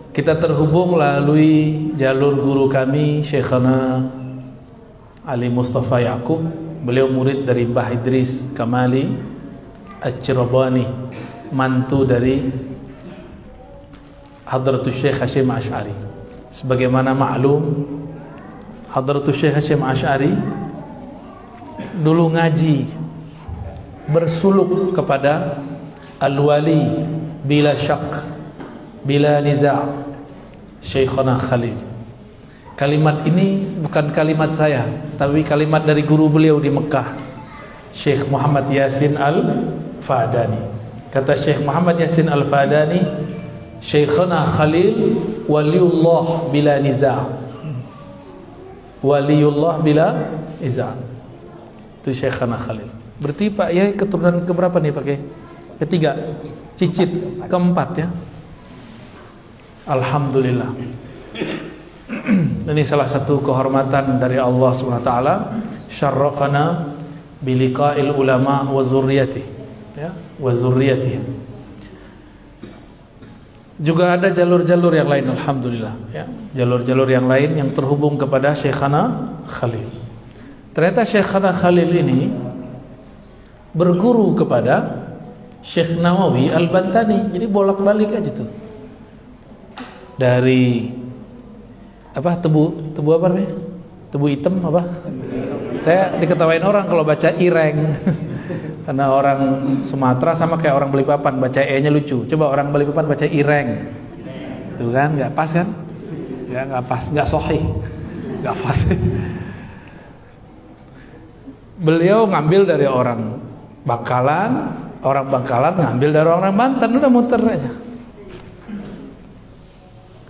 Kita terhubung melalui jalur guru kami Syekhana Ali Mustafa Yaqub. Beliau murid dari Mbah Idris Kamali Al-Cirabani, mantu dari Hadratus Syekh Hasyim Asy'ari. Sebagaimana maklum, Hadratus Syekh Hasyim Asy'ari dulu ngaji bersuluk kepada Al-Wali bila syak, bila niza' Syekhana Khalil. Kalimat ini bukan kalimat saya, tapi kalimat dari guru beliau di Mekah, Syekh Muhammad Yasin Al-Fadani. Kata Syekh Muhammad Yasin Al-Fadani, Syekhana Khalil waliullah bila niza'. Waliullah bila niza'. Itu Syekhana Khalil. Berarti Pak Yai keturunan keberapa nih Pak Yai? Ketiga, cicit keempat ya. Alhamdulillah. Ini salah satu kehormatan dari Allah SWT. Syarrafana biliqa'il ulama wa zurriyati, ya, wa zurriyati. Juga ada jalur-jalur yang lain, alhamdulillah ya. Jalur-jalur yang lain yang terhubung kepada Syekhana Khalil. Ternyata Syekhana Khalil ini berguru kepada Syekh Nawawi Al-Bantani. Jadi bolak-balik aja tuh. Dari apa, tebu apa namanya? Tebu hitam apa? Saya diketawain orang kalau baca ireng. Karena orang Sumatera sama kayak orang Balikpapan, baca E-nya lucu. Coba orang Balikpapan baca ireng. Tuh kan, enggak pas kan? Enggak pas, enggak sahih. Enggak pas. Beliau ngambil dari orang Bangkalan, orang Bangkalan ngambil dari orang Banten, udah muter aja.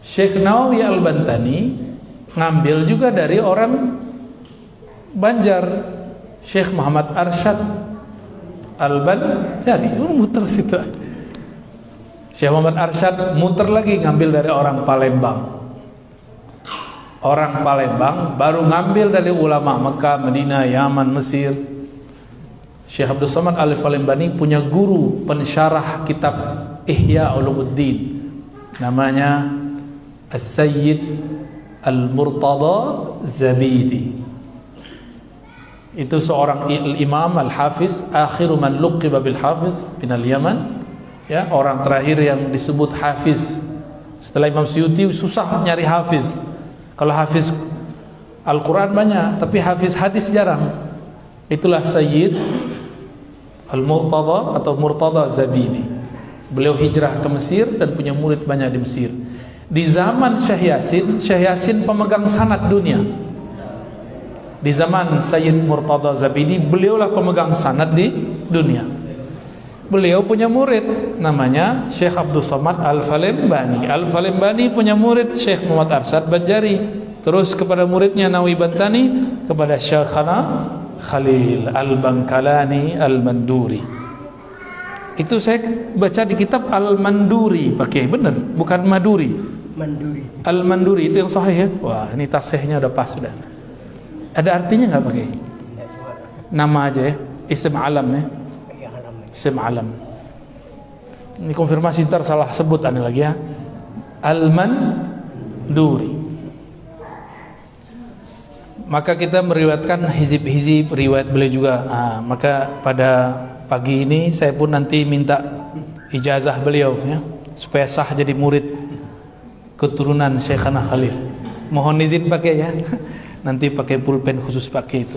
Syekh Nawawi Al-Bantani ngambil juga dari orang Banjar, Syekh Muhammad Arsyad Al-Banjari, muter situ. Syekh Muhammad Arsyad muter lagi ngambil dari orang Palembang. Orang Palembang baru ngambil dari ulama Mekah, Madinah, Yaman, Mesir. Syekh Abdul Somad Al-Falembani punya guru pensyarah kitab Ihya Ulumuddin, namanya As-Sayyid Al-Murtada Zabidi. Itu seorang imam al-hafiz, akhiru man luqiba bil hafiz min al-Yaman, ya, orang terakhir yang disebut hafiz. Setelah Imam Suyuti susah nyari hafiz. Kalau hafiz Al-Quran banyak, tapi hafiz hadis jarang. Itulah Sayyid Al-Murtada atau Murtada Zabidi. Beliau hijrah ke Mesir dan punya murid banyak di Mesir. Di zaman Syekh Yasin pemegang sanad dunia. Di zaman Sayyid Murtada Zabidi, beliaulah pemegang sanad di dunia. Beliau punya murid namanya Syekh Abdul Somad Al-Falembani. Al-Falembani punya murid Syekh Muhammad Arsyad Banjari. Terus kepada muridnya Nawawi Bantani, kepada Syekhana Khalil Al-Bangkalani Al-Manduri. Itu saya baca di kitab Al-Manduri, pakai benar, bukan Maduri. Manduri. Al-Manduri itu yang sahih ya. Wah, ini tasihnya udah pas sudah. Ada artinya nggak pakai? Nama aja ya, isim alam ya. Isim alam. Ini konfirmasi, ntar salah sebut aneh lagi ya. Al-Manduri. Maka kita meriwayatkan hizib-hizib riwayat beliau juga. Maka pada pagi ini saya pun nanti minta ijazah beliau ya, supaya sah jadi murid keturunan Syekhana Khalil. Mohon izin pakai ya. Nanti pakai pulpen khusus pakai itu.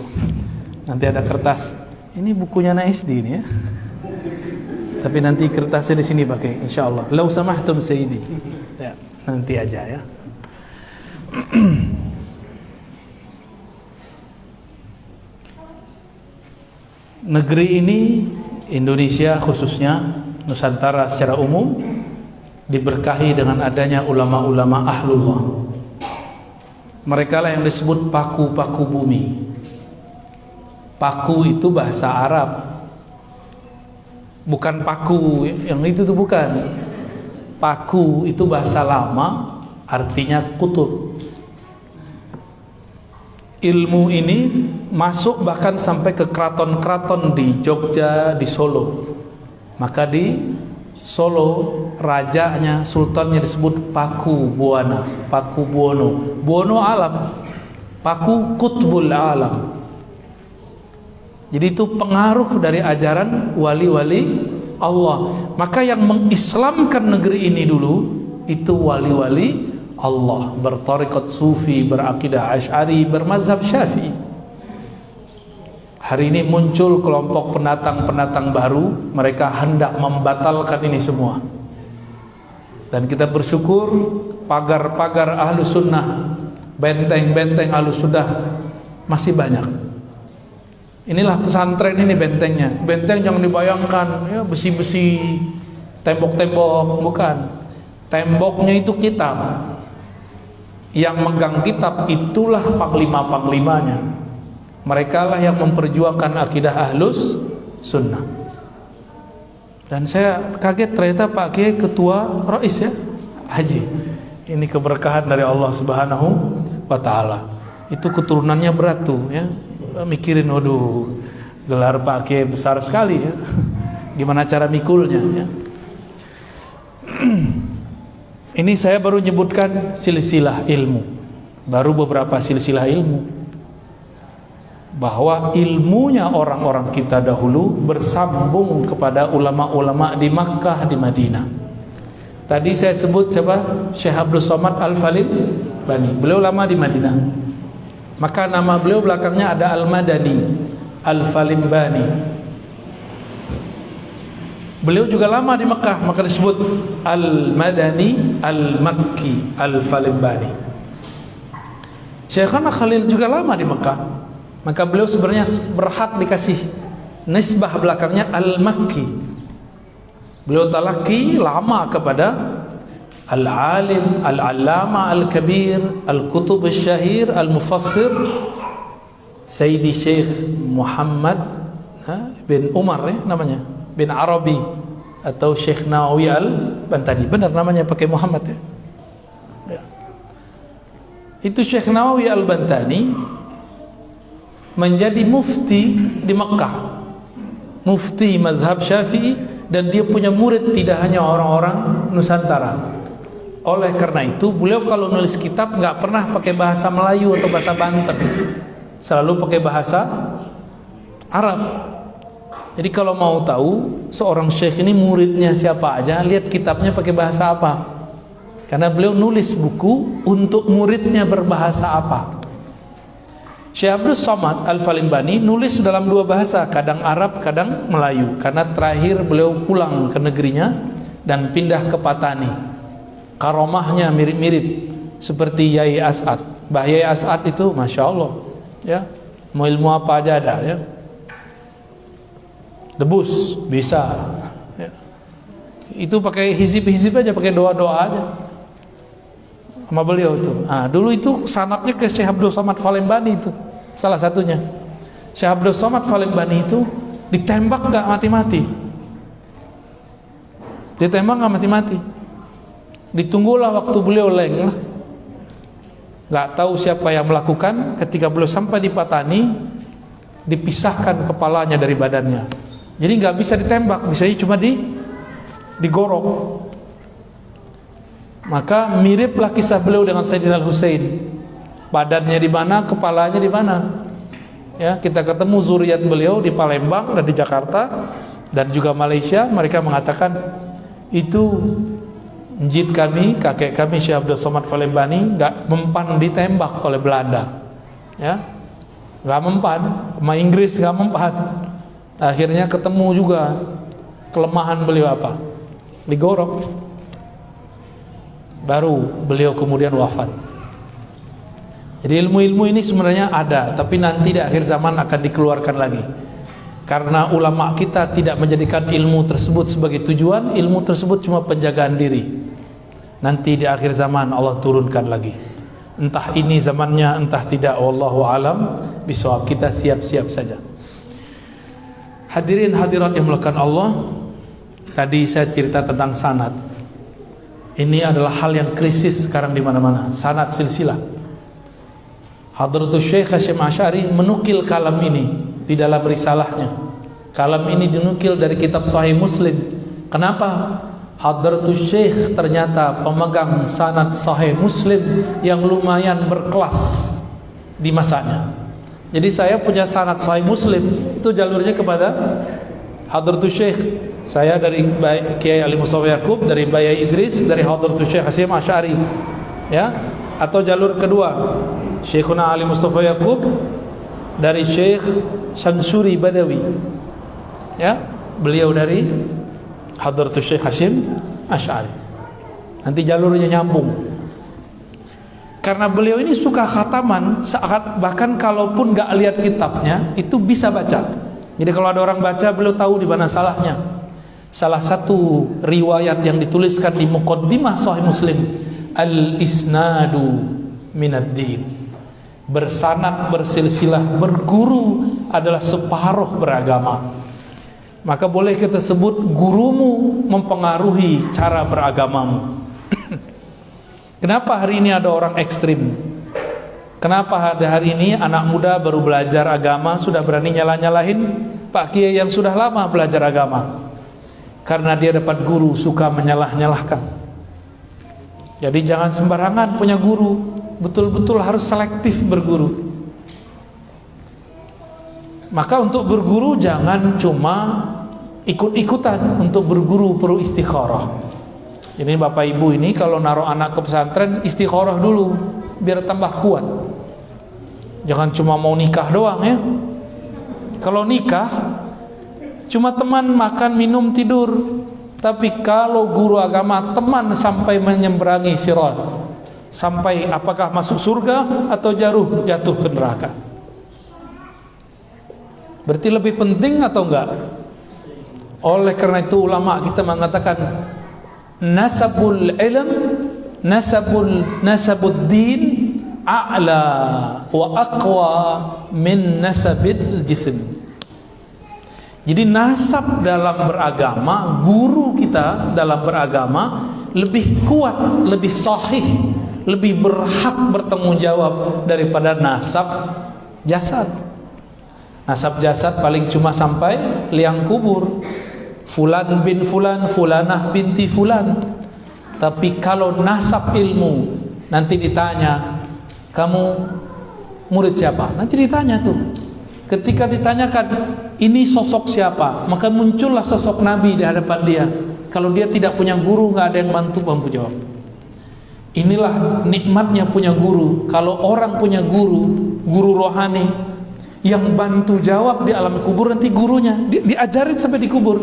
Nanti ada kertas. Ini bukunya SD ini ya. Tapi nanti kertasnya di sini pakai insyaallah. Lau samahtum sayyidi. Ya, nanti aja ya. Negeri ini, Indonesia khususnya, Nusantara secara umum, diberkahi dengan adanya ulama-ulama ahlullah. Mereka lah yang disebut paku-paku bumi. Paku itu bahasa Arab, bukan paku yang itu tuh, bukan. Paku itu bahasa lama, artinya kutub. Ilmu ini masuk bahkan sampai ke keraton-keraton di Jogja, di Solo. Maka Solo rajanya, sultannya disebut Paku Buwana, Paku Buwono. Buwono alam, Paku kutbul alam. Jadi itu pengaruh dari ajaran wali-wali Allah. Maka yang mengislamkan negeri ini dulu itu wali-wali Allah, bertarikat sufi, berakidah Asy'ari, bermazhab Syafi'i. Hari ini muncul kelompok pendatang-pendatang baru, mereka hendak membatalkan ini semua. Dan kita bersyukur pagar-pagar Ahlus Sunnah, benteng-benteng Ahlus Sunnah masih banyak. Inilah pesantren ini bentengnya. Benteng jangan dibayangkan ya besi-besi, tembok-tembok, bukan. Temboknya itu kitab. Yang megang kitab itulah panglima-panglimanya. Mereka lah yang memperjuangkan akidah Ahlus Sunnah. Dan saya kaget ternyata Pak Kiai ketua Rais ya, Haji. Ini keberkahan dari Allah Subhanahu wa taala. Itu keturunannya berat tuh ya. Mikirin waduh, gelar Pak Kiai besar sekali ya. Gimana cara mikulnya ya. Ini saya baru menyebutkan silsilah ilmu. Baru beberapa silsilah ilmu. Bahwa ilmunya orang-orang kita dahulu bersambung kepada ulama-ulama di Makkah, di Madinah. Tadi saya sebut siapa? Syekh Abdul Somad Al-Falin-Bani. Beliau lama di Madinah. Maka nama beliau belakangnya ada Al-Madani, Al-Falin-Bani. Beliau juga lama di Makkah, maka disebut Al-Madani, Al-Makki, Al-Falin-Bani. Syekhana Khalil juga lama di Makkah. Maka beliau sebenarnya berhak dikasih nisbah belakangnya Al-Makki. Beliau talaki lama kepada Al-Alim, Al-Allama, Al-Kabir, Al-Kutub Al-Syahir, Al-Mufassir Sayyidi Syekh Muhammad bin Umar ya, namanya bin Arabi atau Syekh Nawawi Al-Bantani. Benar namanya pakai Muhammad ya. Itu Syekh Nawawi Al-Bantani menjadi mufti di Mekah, mufti mazhab Syafi'i, dan dia punya murid tidak hanya orang-orang Nusantara. Oleh karena itu beliau kalau nulis kitab nggak pernah pakai bahasa Melayu atau bahasa Banten, selalu pakai bahasa Arab. Jadi kalau mau tahu seorang syekh ini muridnya siapa aja, lihat kitabnya pakai bahasa apa, karena beliau nulis buku untuk muridnya berbahasa apa. Syekh Abdul Somad Al-Falin-Bani nulis dalam dua bahasa, kadang Arab, kadang Melayu. Karena terakhir beliau pulang ke negerinya dan pindah ke Patani. Karomahnya mirip-mirip seperti Yai As'ad. Mbah Yai As'ad itu Masya Allah ya, mau ilmu apa aja ada ya. Debus bisa ya. Itu pakai hizib-hizib aja, pakai doa-doa aja sama beliau tuh. Nah, dulu itu sanadnya ke Syekh Abdul Somad Falin-Bani itu salah satunya. Syekh Abdul Somad Falin-Bani itu ditembak gak mati-mati. Ditembak gak mati-mati. Ditunggulah waktu beliau leng, gak tahu siapa yang melakukan. Ketika beliau sampai di Patani, dipisahkan kepalanya dari badannya. Jadi gak bisa ditembak, bisanya cuma digorok. Maka miriplah kisah beliau dengan Sayyidina Al-Husain. Badannya di mana, kepalanya di mana. Ya, kita ketemu zuriat beliau di Palembang dan di Jakarta dan juga Malaysia. Mereka mengatakan itu njid kami, kakek kami Syekh Abdul Somad Falin-Bani enggak mempan ditembak oleh Belanda. Ya. Enggak mempan, sama Inggris enggak mempan. Akhirnya ketemu juga kelemahan beliau apa? Digorok. Baru beliau kemudian wafat. Jadi ilmu-ilmu ini sebenarnya ada, tapi nanti di akhir zaman akan dikeluarkan lagi. Karena ulama kita tidak menjadikan ilmu tersebut sebagai tujuan, ilmu tersebut cuma penjagaan diri. Nanti di akhir zaman Allah turunkan lagi. Entah ini zamannya, entah tidak, wallahu alam bisawab. Kita siap-siap saja. Hadirin hadirat yang dimuliakan Allah, tadi saya cerita tentang sanad. Ini adalah hal yang krisis sekarang di mana-mana. Sanad silsilah. Hadratus Syekh Hasyim Asy'ari menukil kalam ini di dalam risalahnya. Kalam ini dinukil dari kitab Sahih Muslim. Kenapa? Hadratus Syekh ternyata pemegang sanad Sahih Muslim yang lumayan berkelas di masanya. Jadi saya punya sanad Sahih Muslim, itu jalurnya kepada Hadratus Syekh. Saya dari Kiai Ali Mustafa Yaqub, dari Bayai Idris, dari Hadratus Syekh Hasyim Asy'ari. Ya, atau jalur kedua, Syekhuna Ali Mustafa Yaqub dari Syekh Syamsuri Badawi. Ya, beliau dari Hadratus Syekh Hasyim Asy'ari. Nanti jalurnya nyambung. Karena beliau ini suka khataman, bahkan kalaupun nggak lihat kitabnya itu bisa baca. Jadi kalau ada orang baca, beliau tahu di mana salahnya. Salah satu riwayat yang dituliskan di Muqaddimah Sahih Muslim, al-isnadu minad-din. Bersanad, bersilsilah, berguru adalah separuh beragama. Maka boleh kita sebut gurumu mempengaruhi cara beragamamu. Kenapa hari ini ada orang ekstrim? Kenapa hari ini anak muda baru belajar agama sudah berani nyalah-nyalahin Pak Kiai yang sudah lama belajar agama? Karena dia dapat guru suka menyalah-nyalahkan. Jadi jangan sembarangan punya guru, betul-betul harus selektif berguru. Maka untuk berguru jangan cuma ikut-ikutan, untuk berguru perlu istikharah. Ini Bapak Ibu ini kalau naruh anak ke pesantren istikharah dulu biar tambah kuat. Jangan cuma mau nikah doang ya. Kalau nikah cuma teman makan minum tidur. Tapi kalau guru agama teman sampai menyeberangi sirat, sampai apakah masuk surga atau jatuh ke neraka. Berarti lebih penting atau enggak? Oleh karena itu ulama kita mengatakan nasabul ilm, nasabud din a'la wa aqwa min nasabil jism. Jadi nasab dalam beragama, guru kita dalam beragama lebih kuat, lebih sahih, lebih berhak bertanggung jawab daripada nasab jasad. Nasab jasad paling cuma sampai liang kubur, fulan bin fulan, fulanah binti fulan. Tapi kalau nasab ilmu, nanti ditanya, kamu murid siapa? Nanti ditanya tuh. Ketika ditanyakan ini sosok siapa, maka muncullah sosok Nabi di hadapan dia. Kalau dia tidak punya guru, nggak ada yang bantu jawab. Inilah nikmatnya punya guru. Kalau orang punya guru, guru rohani yang bantu jawab di alam kubur, nanti gurunya diajarin sampai di kubur.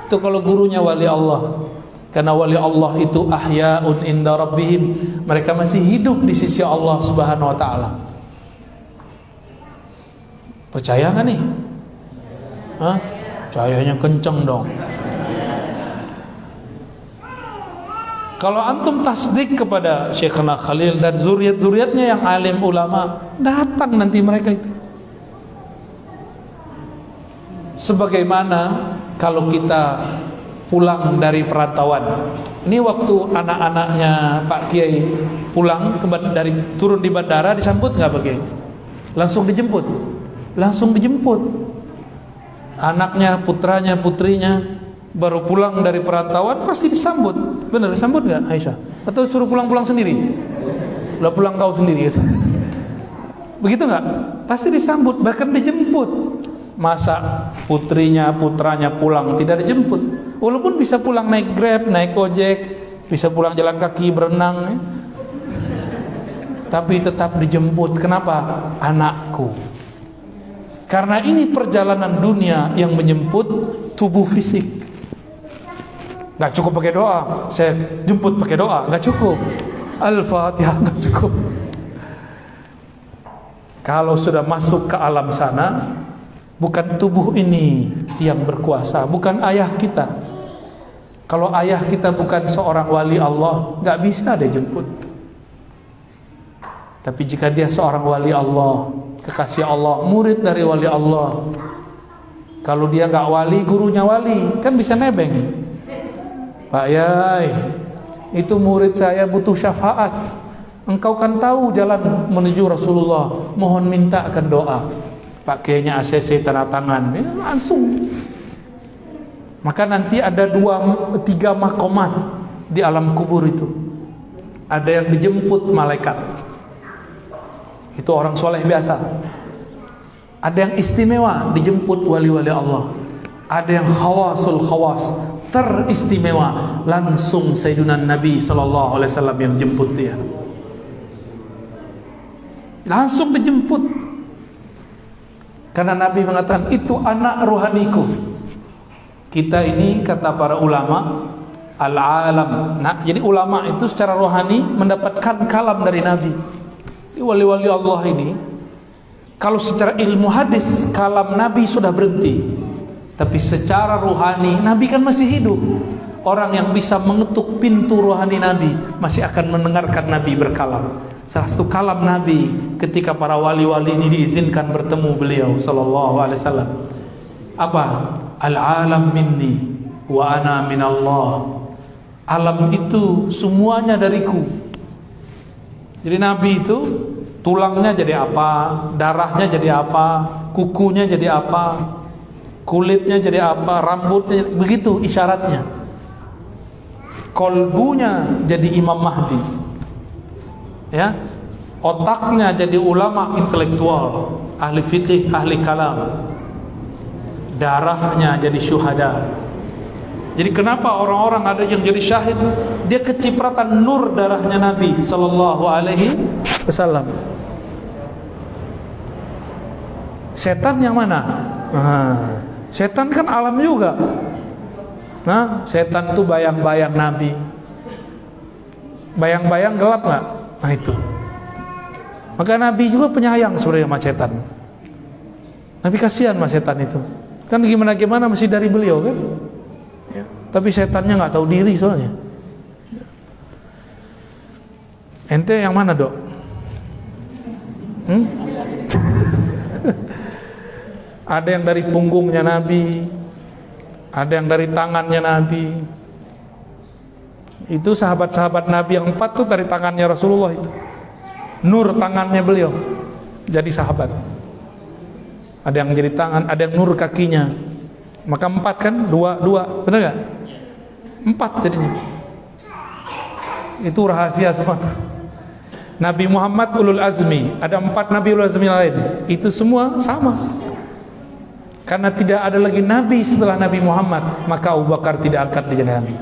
Itu kalau gurunya wali Allah. Karena wali Allah itu ahya'un inda rabbihim, mereka masih hidup di sisi Allah Subhanahu wa taala. Percaya nggak nih? Hah? Cahayanya kenceng dong. Kalau antum tasdik kepada Syekhna Khalil dan zuriat-zuriatnya yang alim ulama, datang nanti mereka itu. Sebagaimana kalau kita pulang dari perantauan. Ini waktu anak-anaknya Pak Kiai pulang turun di bandara, disambut nggak Pak Kiai? Langsung dijemput. Langsung dijemput. Anaknya, putranya, putrinya baru pulang dari perantauan pasti disambut. Benar disambut nggak Aisyah? Atau suruh pulang-pulang sendiri? Udah pulang kau sendiri gitu. Begitu nggak? Pasti disambut, bahkan dijemput. Masa putrinya, putranya pulang tidak dijemput? Walaupun bisa pulang naik Grab, naik ojek, bisa pulang jalan kaki, berenang, tapi tetap dijemput. Kenapa? Anakku. Karena ini perjalanan dunia yang menjemput tubuh fisik. Gak cukup pakai doa, saya jemput pakai doa, gak cukup. Al-Fatihah gak cukup. Kalau sudah masuk ke alam sana, bukan tubuh ini yang berkuasa, bukan ayah kita. Kalau ayah kita bukan seorang wali Allah, gak bisa dia jemput. Tapi jika dia seorang wali Allah, kekasih Allah, murid dari wali Allah, kalau dia gak wali, gurunya wali, kan bisa nebeng. Pak Yai, itu murid saya butuh syafaat. Engkau kan tahu jalan menuju Rasulullah, mohon mintakan doa. Pakainya ACC tanda tangan, ya, langsung. Maka nanti ada 3 makomat di alam kubur itu. Ada yang dijemput malaikat, itu orang soleh biasa. Ada yang istimewa, dijemput wali-wali Allah. Ada yang khawasul khawas, teristimewa, langsung Sayyidina Nabi SAW yang jemput dia. Langsung dijemput. Karena Nabi mengatakan, itu anak rohaniku. Kita ini, kata para ulama, al-alam. Nah, jadi ulama itu secara rohani mendapatkan kalam dari Nabi. Di wali-wali Allah ini, kalau secara ilmu hadis kalam Nabi sudah berhenti, tapi secara rohani Nabi kan masih hidup. Orang yang bisa mengetuk pintu rohani Nabi masih akan mendengarkan Nabi berkalam. Salah satu kalam Nabi ketika para wali-wali ini diizinkan bertemu beliau sallallahu alaihi wasallam, apa? Al-alam minni wa ana minallah. Alam itu semuanya dariku. Jadi Nabi itu tulangnya jadi apa, darahnya jadi apa, kukunya jadi apa, kulitnya jadi apa, rambutnya jadi, begitu isyaratnya. Kolbunya jadi Imam Mahdi, ya, otaknya jadi ulama intelektual, ahli fikih, ahli kalam, darahnya jadi syuhada. Jadi kenapa orang-orang ada yang jadi syahid? Dia kecipratan nur darahnya Nabi sallallahu alaihi wasallam. Setan yang mana? Setan kan alam juga. Nah, setan itu bayang-bayang Nabi. Bayang-bayang gelap nggak? Nah itu. Maka Nabi juga penyayang sebenarnya sama setan. Nabi kasihan sama setan itu. Kan gimana-gimana masih dari beliau kan? Ya. Tapi setannya nggak tahu diri soalnya. Ente yang mana, Dok? Ada yang dari punggungnya Nabi, ada yang dari tangannya Nabi. Itu sahabat-sahabat Nabi yang 4 tuh dari tangannya Rasulullah itu. Nur tangannya beliau jadi sahabat. Ada yang jadi tangan, ada yang nur kakinya. Maka 4 kan, 2, benar gak? 4 jadinya. Itu rahasia semua. Nabi Muhammad ulul azmi, ada 4 Nabi ulul azmi lain. Itu semua sama. Karena tidak ada lagi Nabi setelah Nabi Muhammad, maka Abu Bakar tidak angkat menjadi Nabi.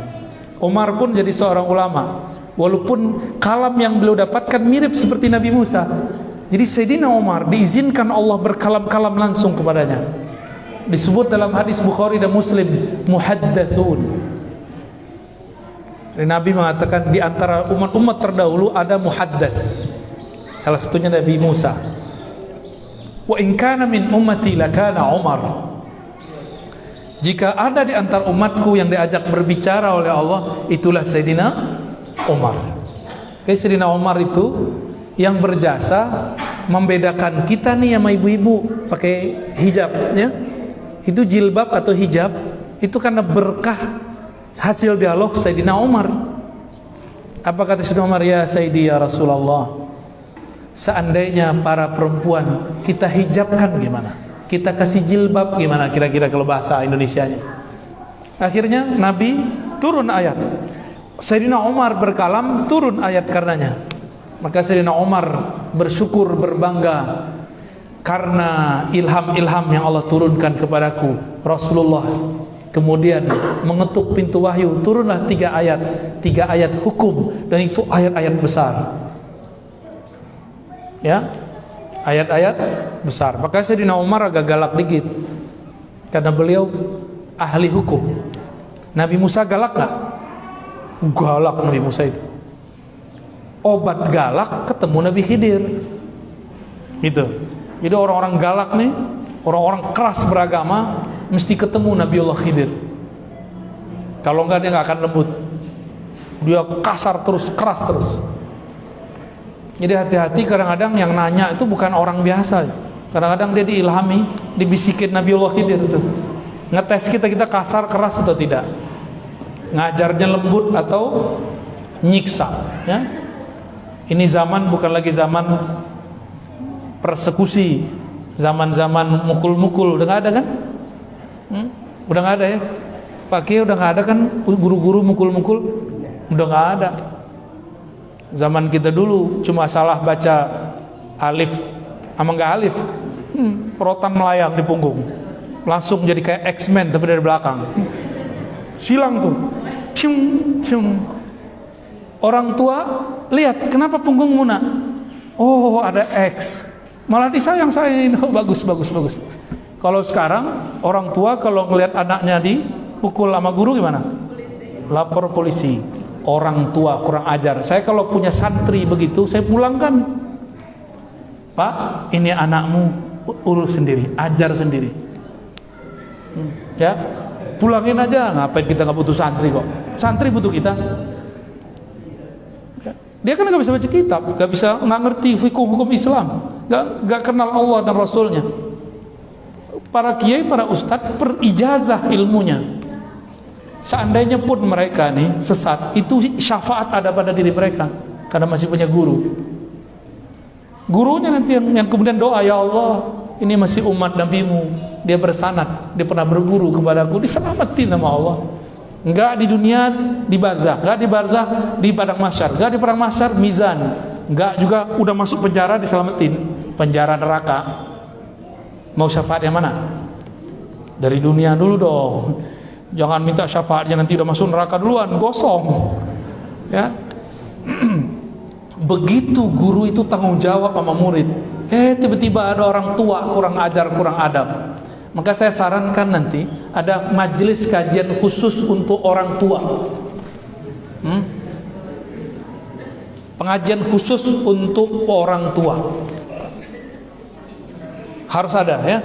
Umar pun jadi seorang ulama, walaupun kalam yang beliau dapatkan mirip seperti Nabi Musa. Jadi Sayyidina Umar diizinkan Allah berkalam-kalam langsung kepadanya. Disebut dalam hadis Bukhari dan Muslim, muhaddatsun. Nabi mengatakan di antara umat-umat terdahulu ada muhaddats. Salah satunya Nabi Musa. Wa in kana min ummati lakana Umar. Jika ada di antara umatku yang diajak berbicara oleh Allah, itulah Sayyidina Umar. Sayyidina Umar itu yang berjasa membedakan kita nih sama ibu-ibu pakai hijab, ya. Itu jilbab atau hijab itu karena berkah hasil dialog Sayyidina Umar. Apa kata Sayyidina Umar? Ya Sayyidi ya Rasulullah, seandainya para perempuan kita hijabkan gimana? Kita kasih jilbab gimana kira-kira kalau bahasa Indonesianya? Akhirnya Nabi turun ayat. Sayyidina Umar berkalam, turun ayat karenanya. Maka Sayyidina Umar bersyukur, berbangga karena ilham-ilham yang Allah turunkan kepadaku. Rasulullah kemudian mengetuk pintu wahyu, turunlah 3 ayat hukum, dan itu ayat-ayat besar. Ya, ayat-ayat besar. Maka Sayyidina Umar agak galak dikit karena beliau ahli hukum. Nabi Musa galak gak? Galak Nabi Musa itu. Obat galak ketemu Nabi Khidir. Gitu. Jadi orang-orang galak nih, orang-orang keras beragama, mesti ketemu Nabiullah Khidir. Kalau enggak dia gak akan lembut. Dia kasar terus, keras terus. Jadi hati-hati, kadang-kadang yang nanya itu bukan orang biasa. Kadang-kadang dia diilhami, dibisikin Nabiullah Khidir itu. Ngetes kita kasar, keras atau tidak. Ngajarnya lembut atau nyiksa, ya. Ini zaman bukan lagi zaman persekusi, zaman-zaman mukul-mukul. Udah gak ada kan? Udah gak ada ya. Pak Kiai udah nggak ada kan, guru-guru mukul-mukul udah nggak ada. Zaman kita dulu cuma salah baca alif sama nggak alif, rotan melayang di punggung, langsung jadi kayak X-Men tapi dari belakang, silang tuh, cium cium. Orang tua lihat kenapa punggungmu nak? Oh ada X, malah disayang-sayangin. Oh, bagus. Kalau sekarang orang tua kalau ngelihat anaknya dipukul sama guru gimana? Lapor polisi. Orang tua kurang ajar. Saya kalau punya santri begitu, saya pulangkan. Pak, ini anakmu, urus sendiri, ajar sendiri. Ya, pulangin aja. Ngapain kita nggak butuh santri kok? Santri butuh kita. Dia kan nggak bisa baca kitab, nggak ngerti hukum Islam, nggak kenal Allah dan Rasulnya. Para kiai, para ustadz perijazah ilmunya. Seandainya pun mereka nih sesat, itu syafaat ada pada diri mereka karena masih punya guru. Gurunya nanti yang kemudian doa, ya Allah, ini masih umat Nabi-Mu, dia bersanad, dia pernah berguru kepadaku, diselamatin sama Allah. Enggak di dunia, di barzakh, enggak di barzakh, di padang mahsyar, enggak di padang mahsyar mizan, enggak juga udah masuk penjara diselamatin, penjara neraka. Mau syafaat yang mana? Dari dunia dulu dong. Jangan minta syafaatnya nanti udah masuk neraka duluan, gosong. Ya. Begitu guru itu tanggung jawab sama murid. Tiba-tiba ada orang tua kurang ajar, kurang adab. Maka saya sarankan nanti ada majelis kajian khusus untuk orang tua. Pengajian khusus untuk orang tua. Harus ada ya.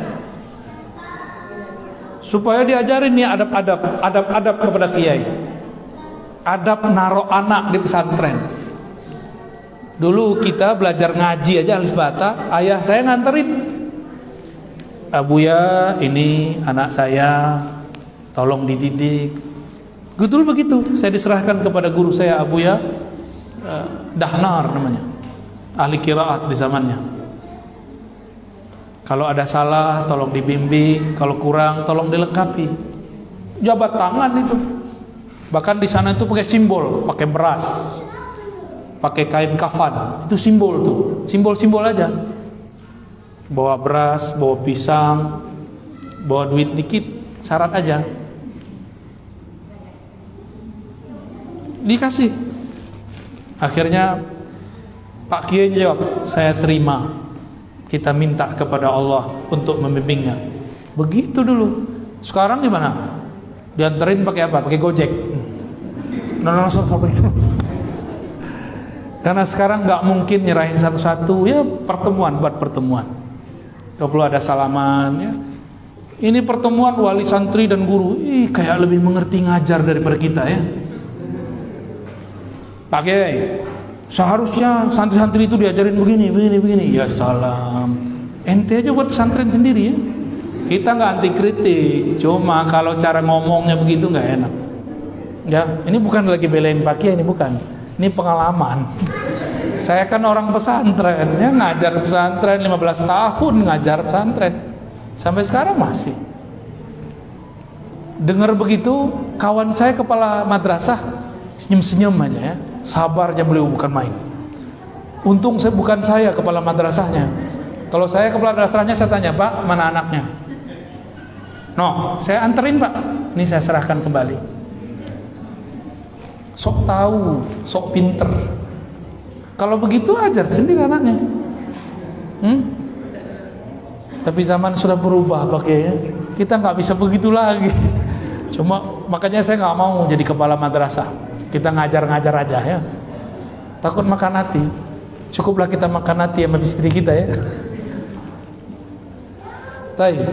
Supaya diajarin nih adab-adab kepada kiai. Adab naruh anak di pesantren. Dulu kita belajar ngaji aja alif bata, ayah saya nganterin. Abuya, ini anak saya, tolong dididik. Betul begitu. Saya diserahkan kepada guru saya, Abuya Dahnar namanya, ahli qiraat di zamannya. Kalau ada salah tolong dibimbing, kalau kurang tolong dilengkapi. Jabat tangan itu. Bahkan di sana itu pakai simbol, pakai beras, pakai kain kafan. Itu simbol tuh, simbol-simbol aja. Bawa beras, bawa pisang, bawa duit dikit, syarat aja. Dikasih. Akhirnya Pak Kiai jawab, saya terima. Kita minta kepada Allah untuk membimbingnya. Begitu dulu. Sekarang gimana? Dianterin pakai apa? Pakai Gojek. Karena sekarang nggak mungkin nyerahin satu-satu. Ya pertemuan buat pertemuan. Kalau perlu ada salaman. Ya. Ini pertemuan wali santri dan guru. Kayak lebih mengerti ngajar daripada kita ya. Pak Kiai, seharusnya santri-santri itu diajarin begini. Ya salam. Ente aja buat pesantren sendiri ya. Kita nggak anti kritik, cuma kalau cara ngomongnya begitu nggak enak. Ya, ini bukan lagi belain Pak Kiai, ini bukan. Ini pengalaman. Saya kan orang pesantren, ya ngajar pesantren 15 tahun ngajar pesantren. Sampai sekarang masih. Dengar begitu, kawan saya kepala madrasah senyum-senyum aja ya. Sabarnya beliau bukan main. Untung bukan saya kepala madrasahnya. Kalau saya kepala madrasahnya saya tanya, Pak, mana anaknya? No, saya anterin Pak. Ini saya serahkan kembali. Sok tahu, sok pinter. Kalau begitu ajar sendiri anaknya. Tapi zaman sudah berubah pakainya. Kita nggak bisa begitu lagi. Cuma makanya saya nggak mau jadi kepala madrasah. Kita ngajar-ngajar aja ya. Takut makan hati. Cukuplah kita makan hati sama istri kita ya. Baik.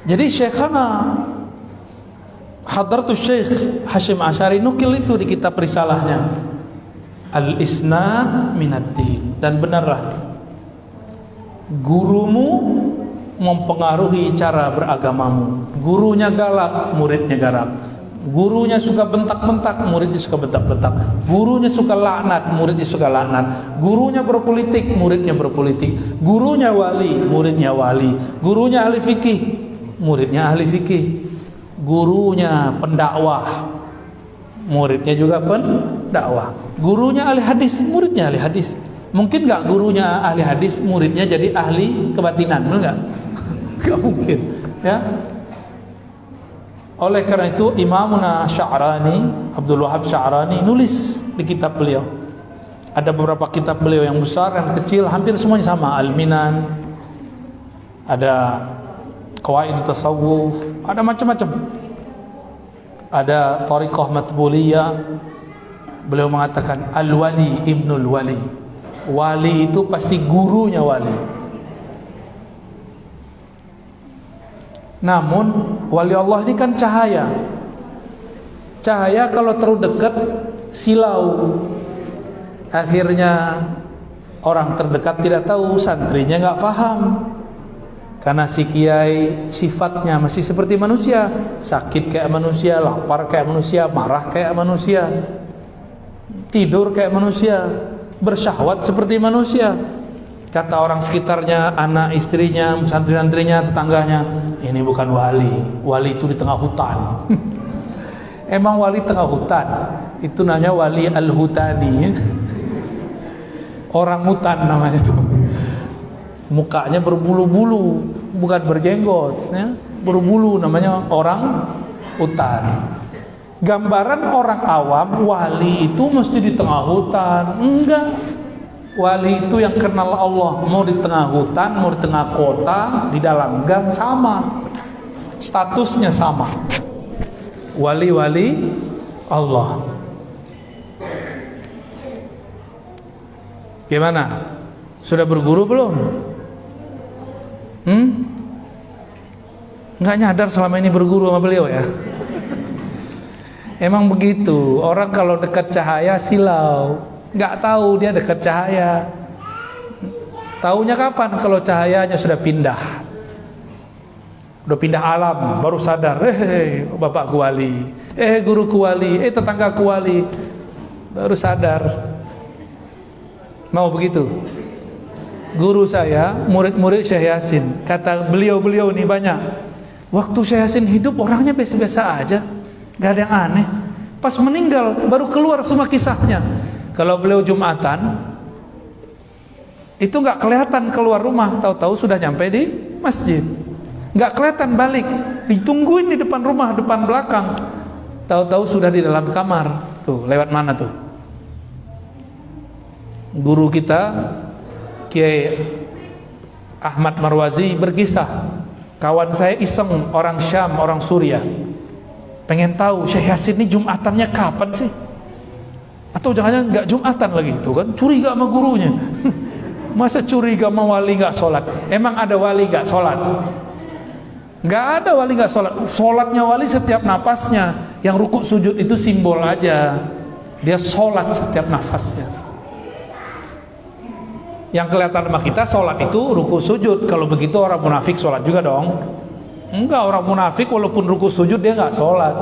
Jadi Syekhana Hadratus Syekh Hashim Asy'ari nukil itu di kitab risalahnya Al-Isnad Minad-Din. Dan benarlah gurumu mempengaruhi cara beragamamu. Gurunya galak, muridnya galak. Gurunya suka bentak-bentak, muridnya suka bentak-bentak. Gurunya suka laknat, muridnya suka laknat. Gurunya berpolitik, muridnya berpolitik. Gurunya wali, muridnya wali. Gurunya ahli fikih, muridnya ahli fikih. gurunya pendakwah, muridnya juga pendakwah. Gurunya ahli hadis, muridnya ahli hadis. Mungkin nggak gurunya ahli hadis, muridnya jadi ahli kebatinan, benar nggak? Nggak mungkin, ya. Oleh karena itu Imamuna Sya'rani, Abdul Wahab Sya'rani nulis di kitab beliau. Ada beberapa kitab beliau yang besar dan kecil, hampir semuanya sama. Al-Minan, ada Qawaid Tasawuf, ada macam-macam. Ada Thariqah Matbuliyah. Beliau mengatakan Al-Wali Ibnul Wali. Wali itu pasti gurunya wali. Namun wali Allah ini kan cahaya. Cahaya kalau terlalu dekat silau. Akhirnya orang terdekat tidak tahu, santrinya nggak paham. Karena si kiai sifatnya masih seperti manusia, sakit kayak manusia, lapar kayak manusia, marah kayak manusia, tidur kayak manusia, bersyahwat seperti manusia. Kata orang sekitarnya, anak istrinya, santri-santrinya, tetangganya, ini bukan wali. Wali itu di tengah hutan. Emang wali tengah hutan? Itu namanya wali al-hutani. Orang hutan namanya itu. Mukanya berbulu-bulu, bukan berjenggot, ya. Berbulu, namanya orang hutan. Gambaran orang awam, wali itu mesti di tengah hutan. Enggak. Wali itu yang kenal Allah, mau di tengah hutan, mau di tengah kota, di dalam gang, sama. Statusnya sama. Wali-wali Allah. Gimana? Sudah berguru belum? Nggak nyadar selama ini berguru sama beliau ya? Emang begitu. Orang kalau dekat cahaya silau, nggak tahu dia dekat cahaya. Taunya kapan? Kalau cahayanya sudah pindah, udah pindah alam, baru sadar. Bapakku wali, guruku wali, tetanggaku wali, baru sadar. Mau begitu? Guru saya, murid-murid Syekh Yasin, kata beliau-beliau ini banyak. Waktu Syekh Yasin hidup orangnya biasa-biasa aja, gak ada yang aneh. Pas meninggal baru keluar semua kisahnya. Kalau beliau Jumatan, itu gak kelihatan keluar rumah, tahu-tahu sudah nyampe di masjid. Gak kelihatan balik, ditungguin di depan rumah, depan belakang, tahu-tahu sudah di dalam kamar. Tuh, lewat mana tuh? Guru kita Kiai Ahmad Marwazi berkisah, kawan saya iseng, orang Syam, orang Suriah, pengen tahu Syekh Yasin ini Jumatannya kapan sih? Atau jangan-jangan nggak Jumatan lagi? Tuh kan curiga sama gurunya. Masa curiga sama wali nggak sholat? Emang ada wali nggak sholat? Nggak ada wali nggak sholat. Sholatnya wali setiap napasnya. Yang rukuk sujud itu simbol aja. Dia sholat setiap nafasnya. Yang kelihatan sama kita sholat itu ruku sujud. Kalau begitu orang munafik sholat juga dong. Enggak, orang munafik walaupun ruku sujud dia enggak sholat.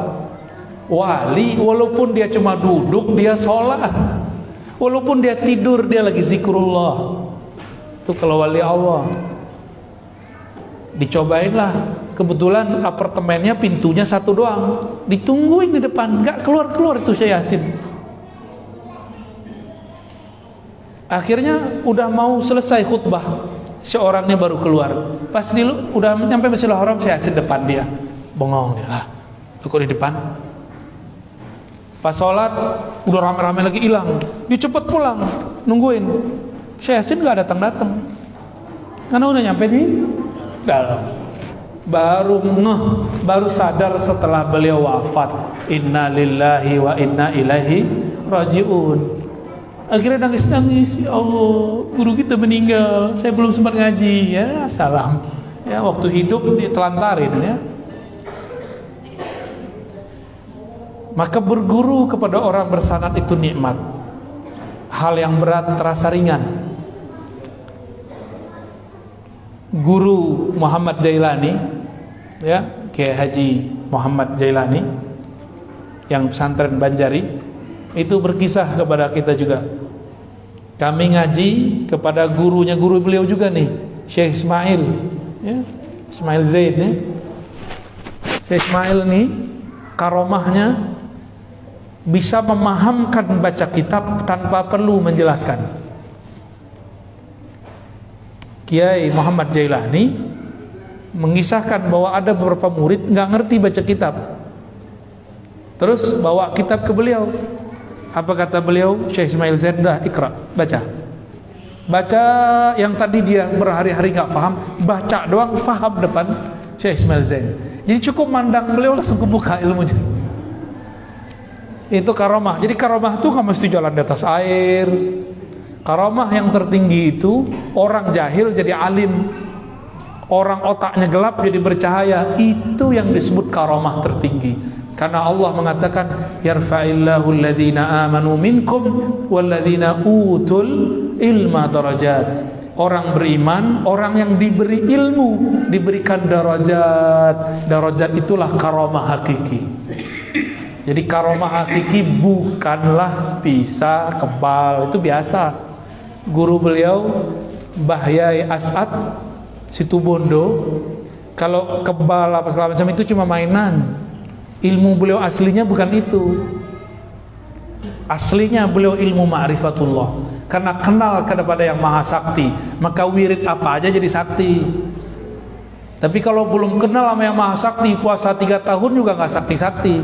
Wali walaupun dia cuma duduk dia sholat. Walaupun dia tidur dia lagi zikrullah. Itu kalau wali Allah. Dicobain lah. Kebetulan apartemennya pintunya satu doang, ditungguin di depan, enggak keluar-keluar itu Syekh Yasin. Akhirnya udah mau selesai khutbah, seorangnya baru keluar. Pas udah nyampe Masjidil Haram, saya Yasin depan dia. Bengong dia, kok di depan? Pas sholat, udah rame-rame lagi hilang. Dia cepet pulang, nungguin. Syekh Yasin gak datang-datang, karena udah nyampe di dalam. Baru sadar setelah beliau wafat. Inna lillahi wa inna ilaihi raji'un. Akhirnya nangis-nangis, ya Allah, guru kita meninggal, saya belum sempat ngaji. Ya salam, ya waktu hidup ditelantarin ya. Maka berguru kepada orang bersanad itu nikmat. Hal yang berat terasa ringan. Guru Muhammad Jailani, ya, Kiai Haji Muhammad Jailani yang pesantren Banjari, itu berkisah kepada kita juga. Kami ngaji kepada gurunya guru beliau juga nih, Syekh Ismail, ya, Ismail Zaid ya. Syekh Ismail nih karomahnya bisa memahamkan baca kitab tanpa perlu menjelaskan. Kiai Muhammad Jailani mengisahkan bahwa ada beberapa murid nggak ngerti baca kitab, terus bawa kitab ke beliau. Apa kata beliau? Syekh Ismail Zain, dah ikra, baca yang tadi dia berhari-hari nggak paham, baca doang paham depan Syekh Ismail Zain. Jadi cukup mandang beliau langsung kebuka ilmunya. Itu karomah. Jadi karomah itu nggak mesti jalan di atas air. Karomah yang tertinggi itu orang jahil jadi alim, orang otaknya gelap jadi bercahaya. Itu yang disebut karomah tertinggi. Karena Allah mengatakan yarfa'illahu alladhina amanu minkum walladhina utul ilma darajat. Orang beriman, orang yang diberi ilmu diberikan darajat. Darajat itulah karomah hakiki. Jadi karomah hakiki bukanlah bisa kebal, itu biasa. Guru beliau Mbah Yai As'ad Situbondo, kalau kebal apa segala macam itu cuma mainan. Ilmu beliau aslinya bukan itu. Aslinya beliau ilmu ma'rifatullah. Karena kenal kepada yang maha sakti, maka wirid apa aja jadi sakti. Tapi kalau belum kenal sama yang maha sakti, puasa 3 tahun juga gak sakti-sakti.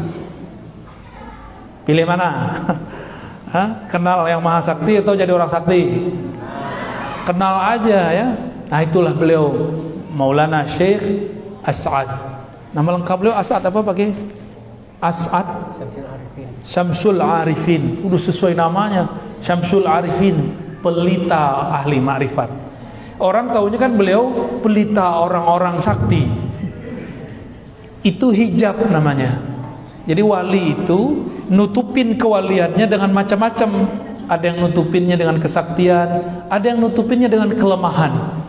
Pilih mana? Hah? Kenal yang maha sakti atau jadi orang sakti? Kenal aja ya. Nah itulah beliau Maulana Syekh As'ad. Nama lengkap beliau As'ad apa pakai? As'ad Syamsul Arifin. Udah sesuai namanya, Syamsul Arifin, pelita ahli makrifat. Orang tahunya kan beliau pelita orang-orang sakti. Itu hijab namanya. Jadi wali itu nutupin kewaliannya dengan macam-macam. Ada yang nutupinnya dengan kesaktian, ada yang nutupinnya dengan kelemahan.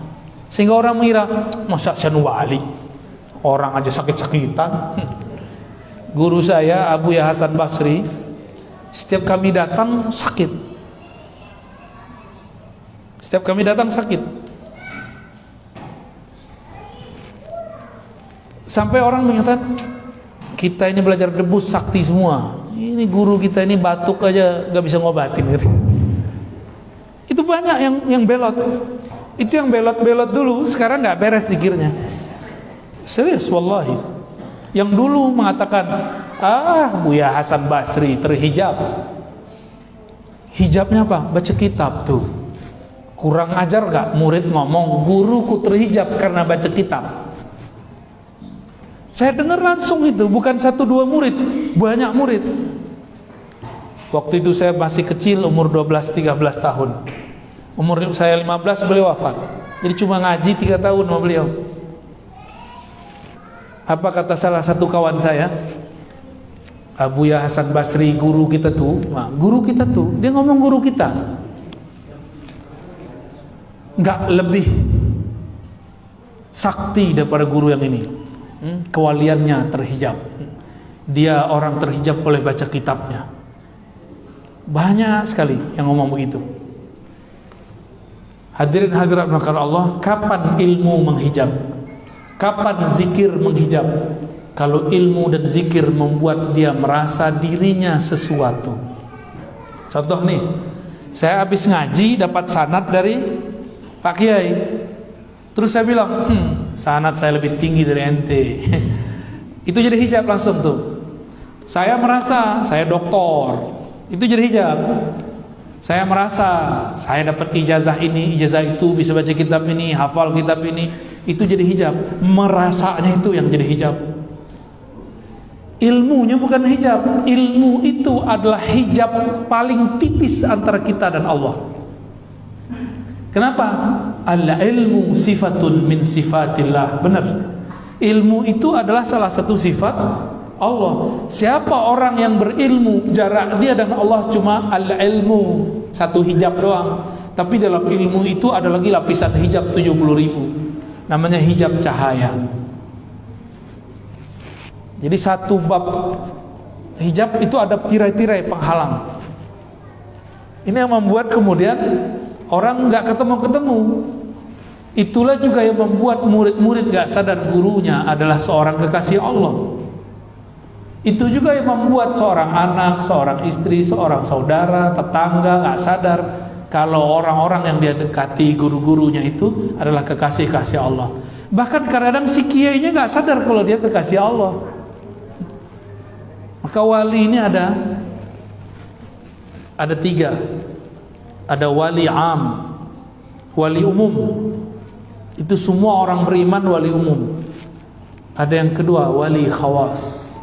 Sehingga orang mengira, masa saya wali? Orang aja sakit-sakitan. Guru saya Abu Ya Hasan Basri, setiap kami datang sakit. Setiap kami datang sakit. Sampai orang mengatakan, kita ini belajar debus sakti semua. Ini guru kita ini batuk aja gak bisa ngobatin gitu. Itu banyak yang belot. Itu yang belot-belot dulu, sekarang gak beres zikirnya. Serius wallahi. Yang dulu mengatakan, Buya Hasan Basri terhijab. Hijabnya apa? Baca kitab tuh. Kurang ajar gak murid ngomong, guruku terhijab karena baca kitab. Saya dengar langsung itu, bukan 1-2 murid, banyak murid. Waktu itu saya masih kecil, umur 12-13 tahun. Umur saya 15, beliau wafat. Jadi cuma ngaji 3 tahun sama beliau. Apa kata salah satu kawan saya? Abu Ya Hasan Basri guru kita tuh, guru kita tuh, dia ngomong guru kita nggak lebih sakti daripada guru yang ini. Kewaliannya terhijab. Dia orang terhijab oleh baca kitabnya. Banyak sekali yang ngomong begitu. Hadirin hadirat maka Allah, kapan ilmu menghijab? Kapan zikir menghijab? Kalau ilmu dan zikir membuat dia merasa dirinya sesuatu. Contoh nih, saya habis ngaji dapat sanad dari Pak Kiai. Terus saya bilang, sanad saya lebih tinggi dari ente. Itu jadi hijab langsung tuh. Saya merasa saya doktor. Itu jadi hijab. Saya merasa saya dapat ijazah ini, ijazah itu, bisa baca kitab ini, hafal kitab ini. Itu jadi hijab. Merasanya itu yang jadi hijab. Ilmunya bukan hijab. Ilmu itu adalah hijab paling tipis antara kita dan Allah. Kenapa? Al-ilmu sifatun min sifatillah. Benar. Ilmu itu adalah salah satu sifat Allah. Siapa orang yang berilmu, jarak dia dan Allah cuma al-ilmu, satu hijab doang. Tapi dalam ilmu itu ada lagi lapisan hijab 70.000. Namanya hijab cahaya. Jadi satu bab hijab itu ada tirai-tirai penghalang. Ini yang membuat kemudian orang nggak ketemu-ketemu. Itulah juga yang membuat murid-murid nggak sadar gurunya adalah seorang kekasih Allah. Itu juga yang membuat seorang anak, seorang istri, seorang saudara, tetangga nggak sadar kalau orang-orang yang dia dekati, guru-gurunya itu adalah kekasih-kasih Allah. Bahkan kadang-kadang si kiainya nggak sadar kalau dia kekasih Allah. Maka wali ini ada 3. Ada wali am, wali umum. Itu semua orang beriman wali umum. Ada yang kedua, wali khawas,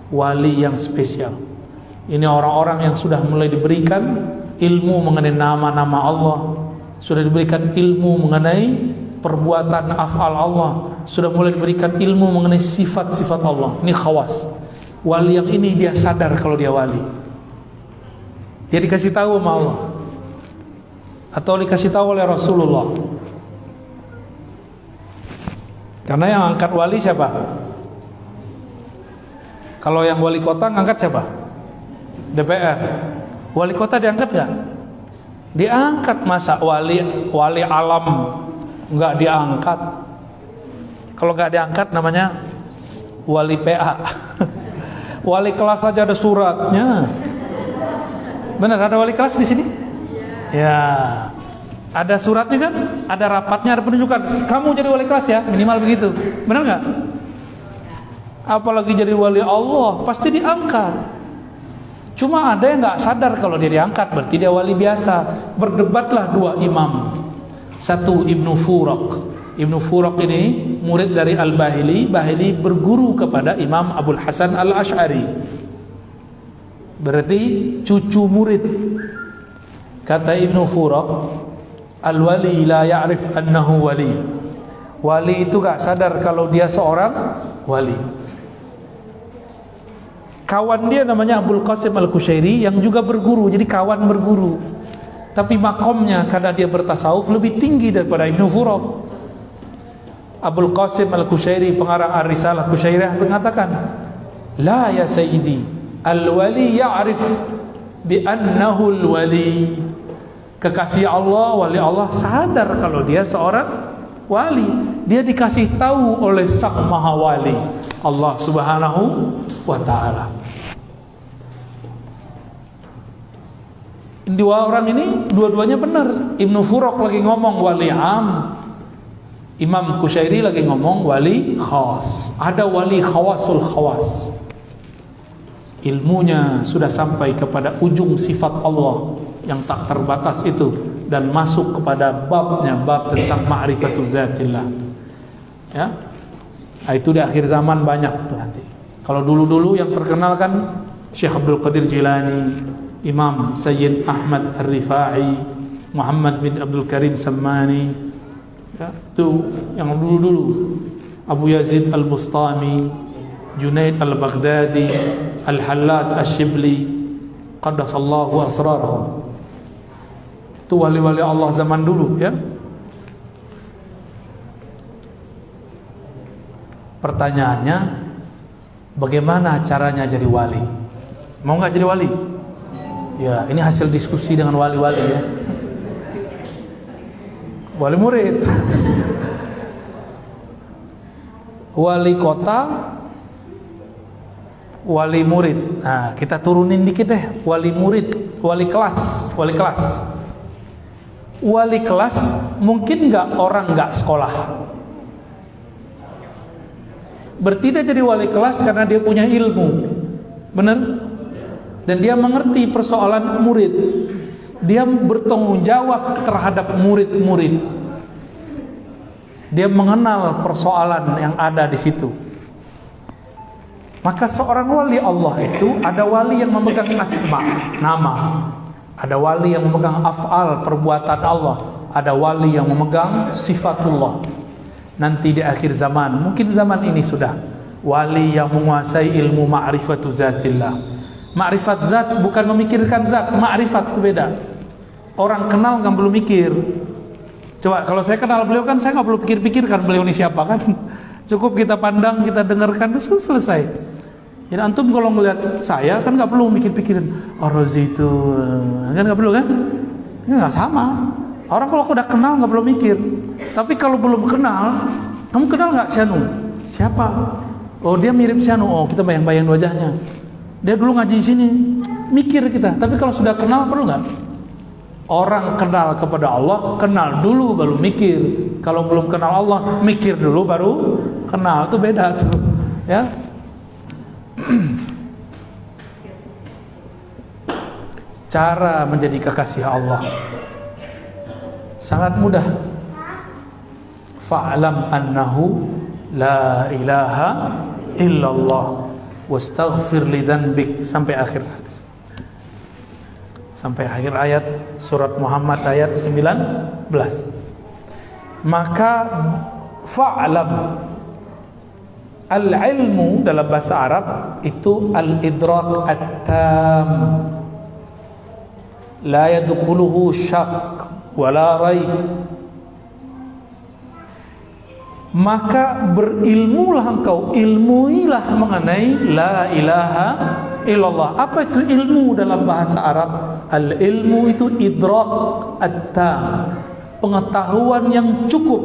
wali yang spesial. Ini orang-orang yang sudah mulai diberikan ilmu mengenai nama-nama Allah, sudah diberikan ilmu mengenai perbuatan af'al Allah, sudah mulai diberikan ilmu mengenai sifat-sifat Allah. Ini khawas. Wali yang ini dia sadar kalau dia wali. Dia dikasih tahu sama Allah atau dikasih tahu oleh Rasulullah. Karena yang angkat wali siapa? Kalau yang wali kota ngangkat siapa? DPR. Wali kota diangkat gak? Diangkat. Masa wali alam nggak diangkat? Kalau nggak diangkat namanya wali PA. Wali kelas saja ada suratnya. Benar, ada wali kelas di sini? Ya. Ada suratnya kan? Ada rapatnya, ada penunjukan. Kamu jadi wali kelas ya, minimal begitu. Benar nggak? Apalagi jadi wali Allah, pasti diangkat. Cuma ada yang nggak sadar kalau dia diangkat, berarti dia wali biasa. Berdebatlah 2 imam. Satu Ibnu Furaq. Ibnu Furaq ini murid dari Al-Bahili. Bahili berguru kepada Imam Abul Hasan Al-Asy'ari. Berarti cucu murid. Kata Ibnu Furaq, al-wali la ya'rif annahu wali. Wali itu gak sadar kalau dia seorang wali. Kawan dia namanya Abul Qasim Al-Kushairi yang juga berguru, jadi kawan berguru. Tapi makomnya karena dia bertasawuf lebih tinggi daripada Ibnu Furaq. Abul Qasim Al-Kushairi, pengarang Ar-Risalah Kushairiyah, mengatakan, la ya sayyidi, al-wali ya'rif bi annahu al-wali. Kekasih Allah, wali Allah sadar kalau dia seorang wali. Dia dikasih tahu oleh Sang Maha Wali, Allah Subhanahu wa ta'ala. Dua orang ini dua-duanya benar. Ibnu Furaq lagi ngomong wali am, Imam Kushairi lagi ngomong wali khas. Ada wali khawasul khawas, ilmunya sudah sampai kepada ujung sifat Allah yang tak terbatas itu dan masuk kepada babnya, bab tentang ma'rifatu zatillah. Ya. Nah, itu di akhir zaman banyak tuh nanti. Kalau dulu-dulu yang terkenal kan Syekh Abdul Qadir Jilani, Imam Sayyid Ahmad Ar-Rifai, Muhammad bin Abdul Karim Sammani. Ya, itu yang dulu-dulu. Abu Yazid Al-Bustami, Junaid Al-Baghdadi, Al-Hallaj Ash-Shibli, qaddasallahu asrarahum. Itu wali-wali Allah zaman dulu, ya. Pertanyaannya, bagaimana caranya jadi wali? Mau nggak jadi wali? Ya, ini hasil diskusi dengan wali-wali, ya. Wali murid, wali kota, wali murid. Nah, kita turunin dikit deh. Wali murid, wali kelas, wali kelas. Wali kelas mungkin nggak orang nggak sekolah. Berarti dia jadi wali kelas karena dia punya ilmu, benar? Dan dia mengerti persoalan murid. Dia bertanggung jawab terhadap murid-murid. Dia mengenal persoalan yang ada di situ. Maka seorang wali Allah itu ada wali yang memegang asma, nama. Ada wali yang memegang af'al, perbuatan Allah. Ada wali yang memegang sifatullah. Nanti di akhir zaman, mungkin zaman ini sudah, wali yang menguasai ilmu ma'rifatu zatillah. Ma'rifat zat bukan memikirkan zat, ma'rifat itu beda. Orang kenal nggak perlu mikir. Coba kalau saya kenal beliau kan saya nggak perlu pikir-pikirkan beliau ini siapa kan. Cukup kita pandang, kita dengarkan, terus selesai. Jadi antum kalau ngelihat saya kan nggak perlu mikir-pikirin. Ar-Razi itu kan nggak perlu kan? Nggak sama. Orang kalau udah kenal nggak perlu mikir. Tapi kalau belum kenal, kamu kenal nggak si Anu? Siapa? Oh dia mirip si anu, oh kita bayang-bayang wajahnya. Dia dulu ngaji sini, mikir kita. Tapi kalau sudah kenal perlu nggak? Orang kenal kepada Allah, kenal dulu baru mikir. Kalau belum kenal Allah, mikir dulu baru kenal. Itu beda tuh, ya. Cara menjadi kekasih Allah sangat mudah. Fa'lam annahu la ilaha illallah wastaghfir li dzanbik sampai akhir hadis. Sampai akhir ayat surat Muhammad ayat 19. Maka fa'lam, al-ilmu dalam bahasa Arab itu al-idrak at-tam, la yadkhuluhu syak wala raib. Maka berilmulah engkau, ilmuilah mengenai la ilaha illallah. Apa itu ilmu dalam bahasa Arab? Al-ilmu itu idrak at-tam, pengetahuan yang cukup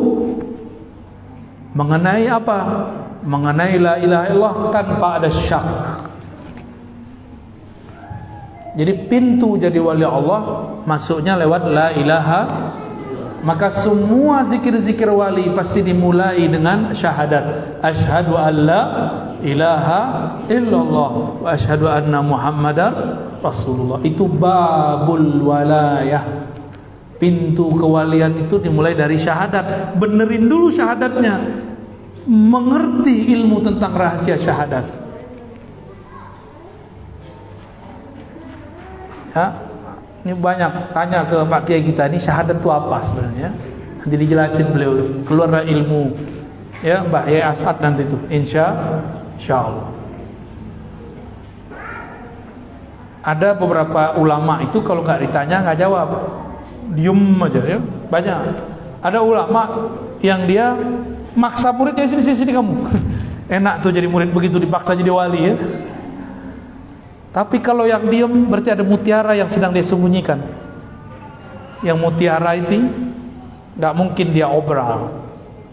mengenai apa? Mengenai la ilaha illallah tanpa ada syak. Jadi pintu jadi wali Allah masuknya lewat la ilaha. Maka semua zikir-zikir wali pasti dimulai dengan syahadat. Asyhadu an la ilaha illallah wa asyhadu anna Muhammadar Rasulullah. Itu babul walayah. Pintu kewalian itu dimulai dari syahadat. Benerin dulu syahadatnya. Mengerti ilmu tentang rahasia syahadat. Ya. Ini banyak tanya ke Pak Kiai kita, ini syahadat itu apa sebenarnya? Nanti dijelasin beliau, keluar ilmu. Ya, Mbak Yai As'ad nanti itu, insya Allah. Ada beberapa ulama itu kalau nggak ditanya nggak jawab, diem aja ya. Banyak. Ada ulama yang dia maksa muridnya sini kamu. Enak tuh jadi murid begitu dipaksa jadi wali ya. Tapi kalau yang diam berarti ada mutiara yang sedang dia sembunyikan. Yang mutiara itu nggak mungkin dia obral.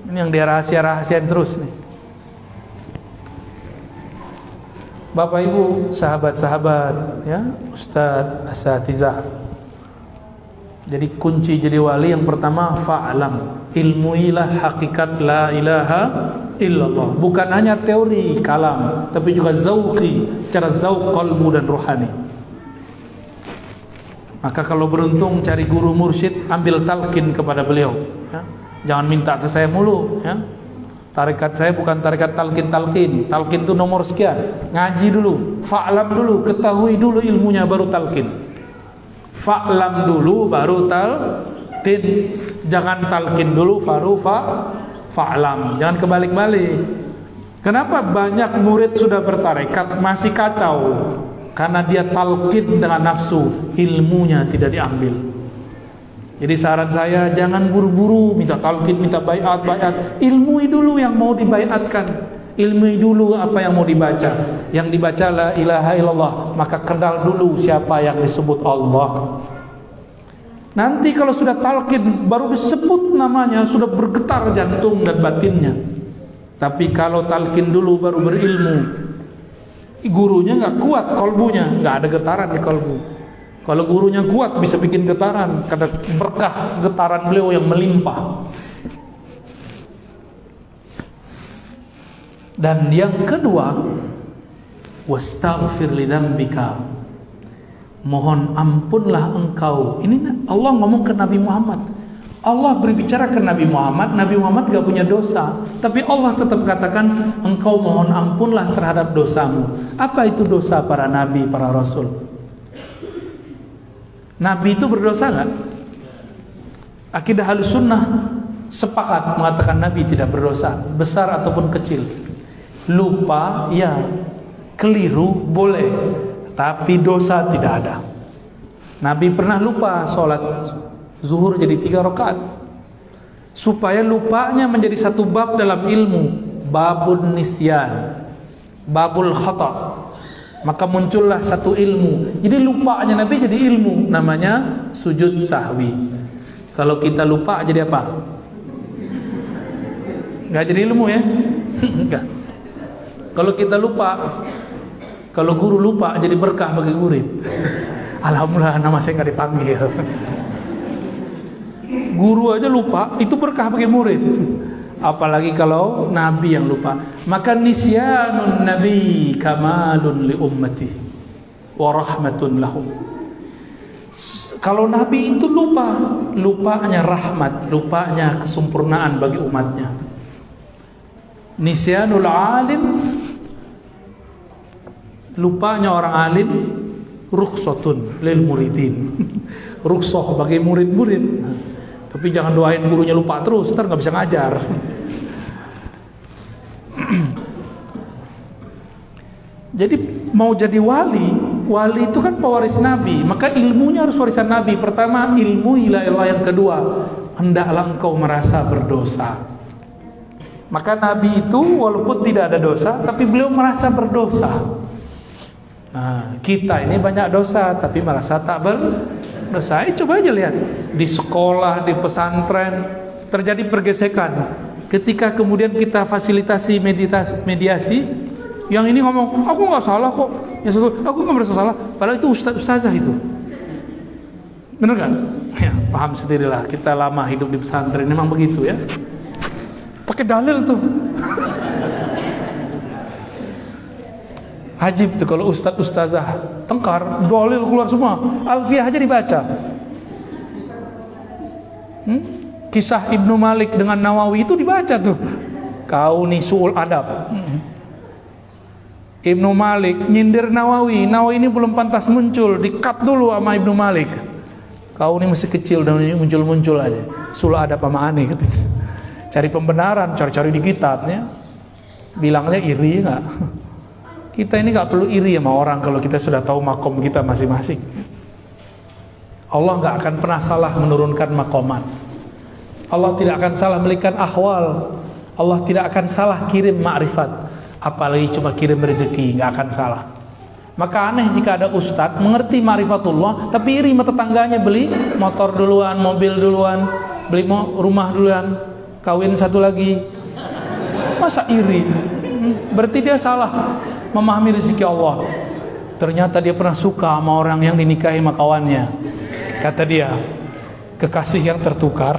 Ini yang dia rahasian terus nih. Bapak Ibu, sahabat-sahabat, ya, Ustadz, asatizah. Jadi kunci jadi wali yang pertama fa'lam, ilmuilah hakikat la ilaha illallah. Bukan hanya teori kalam, tapi juga zauqi, secara zauq qalbu dan rohani. Maka kalau beruntung cari guru mursyid, ambil talqin kepada beliau, ya. Jangan minta ke saya mulu, ya. Tarekat saya bukan tarekat talqin. Talqin itu nomor sekian. Ngaji dulu, fa'lam dulu, ketahui dulu ilmunya baru talqin. Fa'lam dulu baru talqin. Jangan talqin dulu baru fa'lam. Jangan kebalik-balik. Kenapa banyak murid sudah bertarekat masih kacau? Karena dia talqin dengan nafsu, ilmunya tidak diambil. Jadi saran saya, jangan buru-buru minta talqin, minta baiat. Ilmui dulu yang mau dibaiatkan. Ilmui dulu apa yang mau dibaca. Yang dibaca la ilaha illallah, maka kenal dulu siapa yang disebut Allah. Nanti kalau sudah talqin, baru disebut namanya, sudah bergetar jantung dan batinnya. Tapi kalau talqin dulu baru berilmu, gurunya nggak kuat kolbunya, nggak ada getaran di kolbu. Kalau gurunya kuat bisa bikin getaran, karena berkah getaran beliau yang melimpah. Dan yang kedua, wastaghfir li dzambika, mohon ampunlah engkau. Ini Allah ngomong ke Nabi Muhammad. Allah berbicara ke Nabi Muhammad gak punya dosa, tapi Allah tetap katakan engkau mohon ampunlah terhadap dosamu. Apa itu dosa para nabi, para rasul? Nabi itu berdosa gak? Akidah Ahlussunnah sepakat mengatakan Nabi tidak berdosa, besar ataupun kecil. Lupa, ya. Keliru, boleh. Tapi dosa tidak ada. Nabi pernah lupa sholat zuhur jadi 3 rakaat. Supaya lupanya menjadi satu bab dalam ilmu, babun nisyan, babul khata'. Maka muncullah satu ilmu. Jadi lupanya Nabi jadi ilmu, namanya sujud sahwi. Kalau kita lupa jadi apa? Enggak jadi ilmu ya? Enggak. Kalau kita lupa, kalau guru lupa jadi berkah bagi murid. Alhamdulillah nama saya nggak dipanggil. Guru aja lupa, itu berkah bagi murid. Apalagi kalau Nabi yang lupa. Maka nisyanun Nabi kamalun li ummati wa rahmatun lahum. Kalau Nabi itu lupa, lupanya rahmat, lupanya kesempurnaan bagi umatnya. Nisyanul alim, lupanya orang alim, rukhsatun lil muridin. Rukhsah bagi murid-murid. Tapi jangan doain gurunya lupa terus, ntar nggak bisa ngajar. Jadi mau jadi wali itu kan pewaris Nabi, maka ilmunya harus warisan Nabi. Pertama ilmu ilah, yang kedua hendaklah engkau merasa berdosa. Maka Nabi itu walaupun tidak ada dosa, tapi beliau merasa berdosa. Nah, kita ini banyak dosa, tapi merasa tak berdosa. Coba aja lihat di sekolah, di pesantren terjadi pergesekan. Ketika kemudian kita fasilitasi mediasi, yang ini ngomong aku nggak salah kok, yang satu aku nggak merasa salah, padahal itu ustazah itu. Bener kan? Ya, paham sendirilah. Kita lama hidup di pesantren, memang begitu ya. Pakai dalil tuh. Ajib tuh kalau ustazah tengkar, dalil keluar semua. Alfiah aja dibaca. Kisah Ibnu Malik dengan Nawawi itu dibaca tuh. Kau nih suul adab. Ibnu Malik nyindir Nawawi ini belum pantas muncul, di-cut dulu sama Ibnu Malik. Kau ini masih kecil dan muncul-muncul aja. Suul adab sama aneh gitu. Cari pembenaran, cari-cari di kitabnya. Bilangnya iri enggak? Kita ini enggak perlu iri sama orang kalau kita sudah tahu makom kita masing-masing. Allah enggak akan pernah salah menurunkan makomat. Allah tidak akan salah memberikan ahwal. Allah tidak akan salah kirim ma'rifat. Apalagi cuma kirim rezeki, nggak akan salah. Maka aneh jika ada ustadz mengerti ma'rifatullah tapi iri sama tetangganya, beli motor duluan, mobil duluan, beli rumah duluan, kawin satu lagi. Masa iri? Berarti dia salah memahami rezeki Allah. Ternyata dia pernah suka sama orang yang dinikahi sama kawannya. Kata dia, kekasih yang tertukar.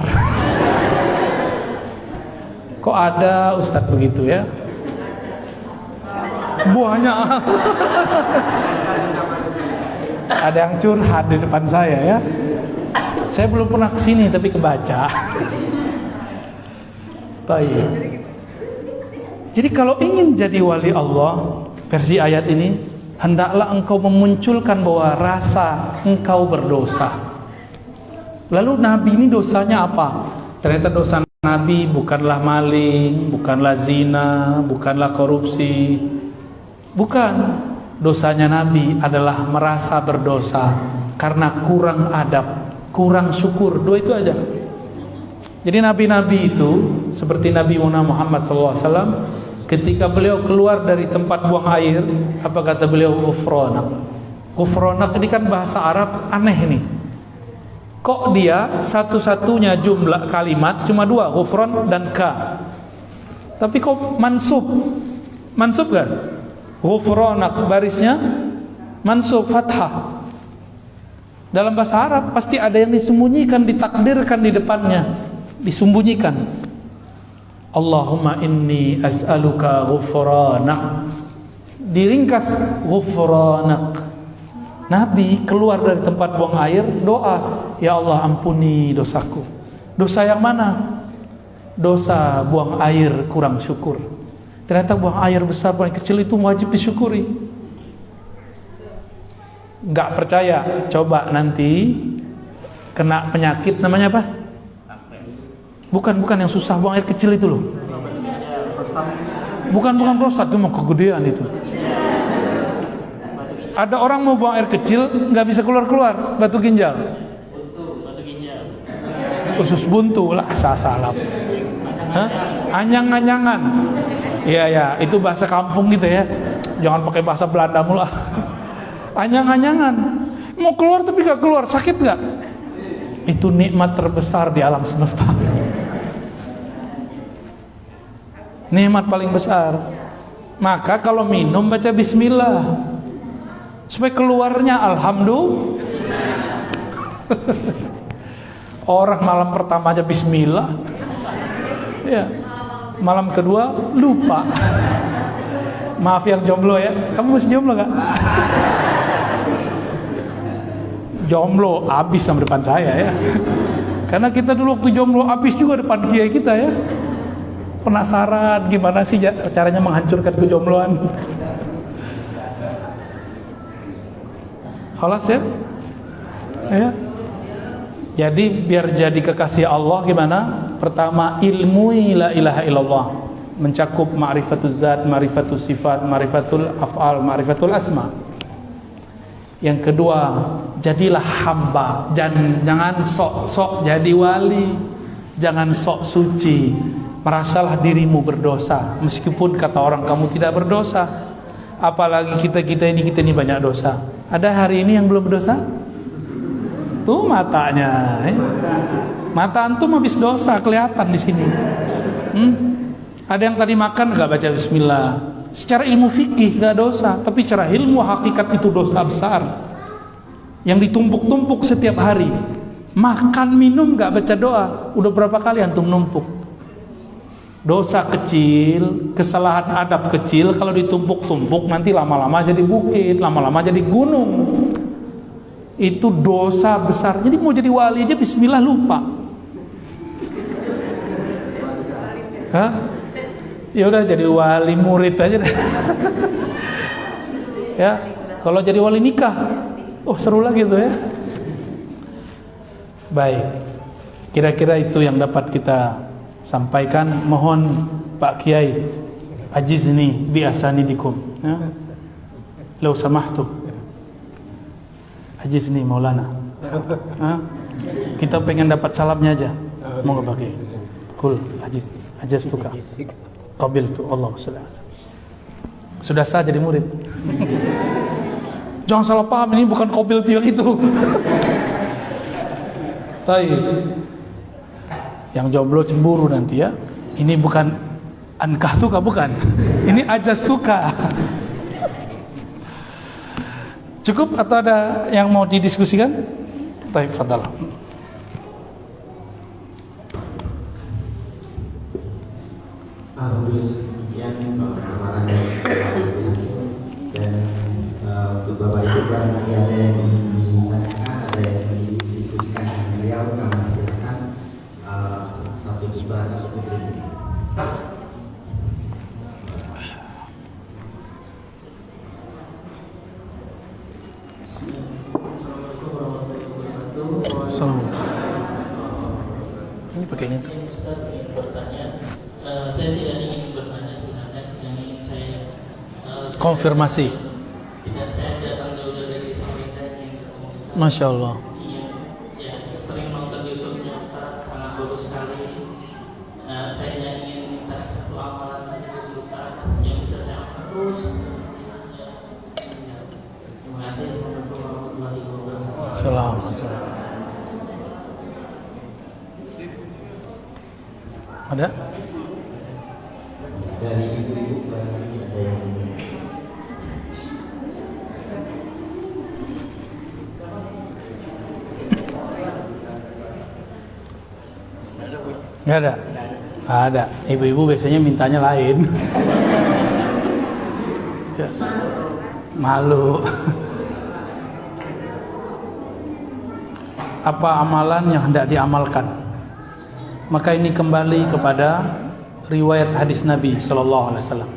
Kok ada ustadz begitu ya? Buahnya ada yang curhat di depan saya ya. Saya belum pernah kesini tapi kebaca. Baik. Jadi kalau ingin jadi wali Allah, versi ayat ini, hendaklah engkau memunculkan bahwa rasa engkau berdosa. Lalu Nabi ini dosanya apa? Ternyata dosa Nabi bukanlah maling, bukanlah zina, bukanlah korupsi. Bukan. Dosanya Nabi adalah merasa berdosa karena kurang adab, kurang syukur. Dua itu aja. Jadi nabi-nabi itu seperti Nabi Muhammad SAW, ketika beliau keluar dari tempat buang air, apa kata beliau? Ghufranak. Ghufranak ini kan bahasa Arab aneh nih. Kok dia satu-satunya jumlah kalimat cuma dua, ghufran dan ka. Tapi kok mansub? Mansub kan? Ghufranak barisnya mansub fathah. Dalam bahasa Arab pasti ada yang disembunyikan, ditakdirkan di depannya, disembunyikan. Allahumma inni as'aluka ghufranak. Diringkas ghufranak. Nabi keluar dari tempat buang air, doa, ya Allah ampuni dosaku. Dosa yang mana? Dosa buang air kurang syukur. Ternyata buang air besar, buang air kecil itu wajib disyukuri. Gak percaya, coba nanti kena penyakit namanya apa? Bukan yang susah buang air kecil itu loh. Bukan prostat, itu mau kegedean itu. Ada orang mau buang air kecil nggak bisa keluar batu ginjal. Usus buntu lah, salah. Anyang-anyangan. Iya, itu bahasa kampung gitu ya. Jangan pakai bahasa Belanda mulu. Anyang-anyangan. Mau keluar tapi gak keluar, sakit gak? Itu nikmat terbesar di alam semesta. Nikmat paling besar. Maka kalau minum baca bismillah, supaya keluarnya alhamdulillah. Orang malam pertama aja bismillah, ya, malam kedua lupa. Maaf yang jomblo ya, kamu masih jomblo gak? Jomblo abis sama depan saya ya. Karena kita dulu waktu jomblo abis juga depan kiai kita ya. Penasaran gimana sih caranya menghancurkan kejombloan. Khalas ya? Ya. Jadi biar jadi kekasih Allah gimana? Pertama, ilmu la ilaha illallah, mencakup ma'rifatul zat, ma'rifatul sifat, ma'rifatul af'al, ma'rifatul asma. Yang kedua, jadilah hamba. Jangan sok-sok jadi wali, jangan sok suci. Merasalah dirimu berdosa, meskipun kata orang kamu tidak berdosa. Apalagi kita ini banyak dosa. Ada hari ini yang belum berdosa? Tuh matanya, mata antum habis dosa kelihatan di sini. Ada yang tadi makan nggak baca bismillah. Secara ilmu fikih nggak dosa, tapi secara ilmu hakikat itu dosa besar yang ditumpuk-tumpuk setiap hari. Makan minum nggak baca doa, udah berapa kali antum numpuk? Dosa kecil, kesalahan adab kecil, kalau ditumpuk-tumpuk nanti lama-lama jadi bukit, lama-lama jadi gunung. Itu dosa besar. Jadi mau jadi wali aja bismillah lupa. Hah? Ya udah jadi wali murid aja deh. Ya, kalau jadi wali nikah, oh seru lagi tuh ya. Baik. Kira-kira itu yang dapat kita sampaikan. Mohon Pak Kiai ajizni bi asanidikum, ya. Lau samahtu. Ajizni Maulana. Kita pengen dapat salamnya aja. Mau nggak pakai? Kul ajiz tuka. Qabil tu Allah sudah sah jadi murid. Jangan salah paham, ini bukan qabil tu yang itu. Baik. Yang jomblo cemburu nanti ya. Ini bukan ankah tuka, bukan. Ini ajaz tuka. Cukup atau ada yang mau didiskusikan? Baik, fadal. Alhamdulillah pengamalan dan untuk Bapak Ibu barangkali ada yang ditanyakan, ada yang didiskusikan dengan beliau, kami silakan satu bahasa seperti ini. Ini pakainya. Saya tidak ingin bertanya sebenarnya, yang ingin saya Konfirmasi. tidak, saya datang jauh dari Samarinda, ingin Masya Allah. ya sering nonton YouTube-nya Ustaz, sangat bagus sekali. Saya ingin minta satu amalan saja dari Ustaz yang bisa saya amalkan terus. Terima kasih. Assalamualaikum warahmatullahi wabarakatuh. Assalamualaikum. Ada? Dari ibu-ibu barangkali ada yang Nggak ada? Ada. Ibu-ibu biasanya mintanya lain. Ya. Malu. Apa amalan yang hendak diamalkan? Maka ini kembali kepada riwayat hadis Nabi Sallallahu Alaihi Wasallam.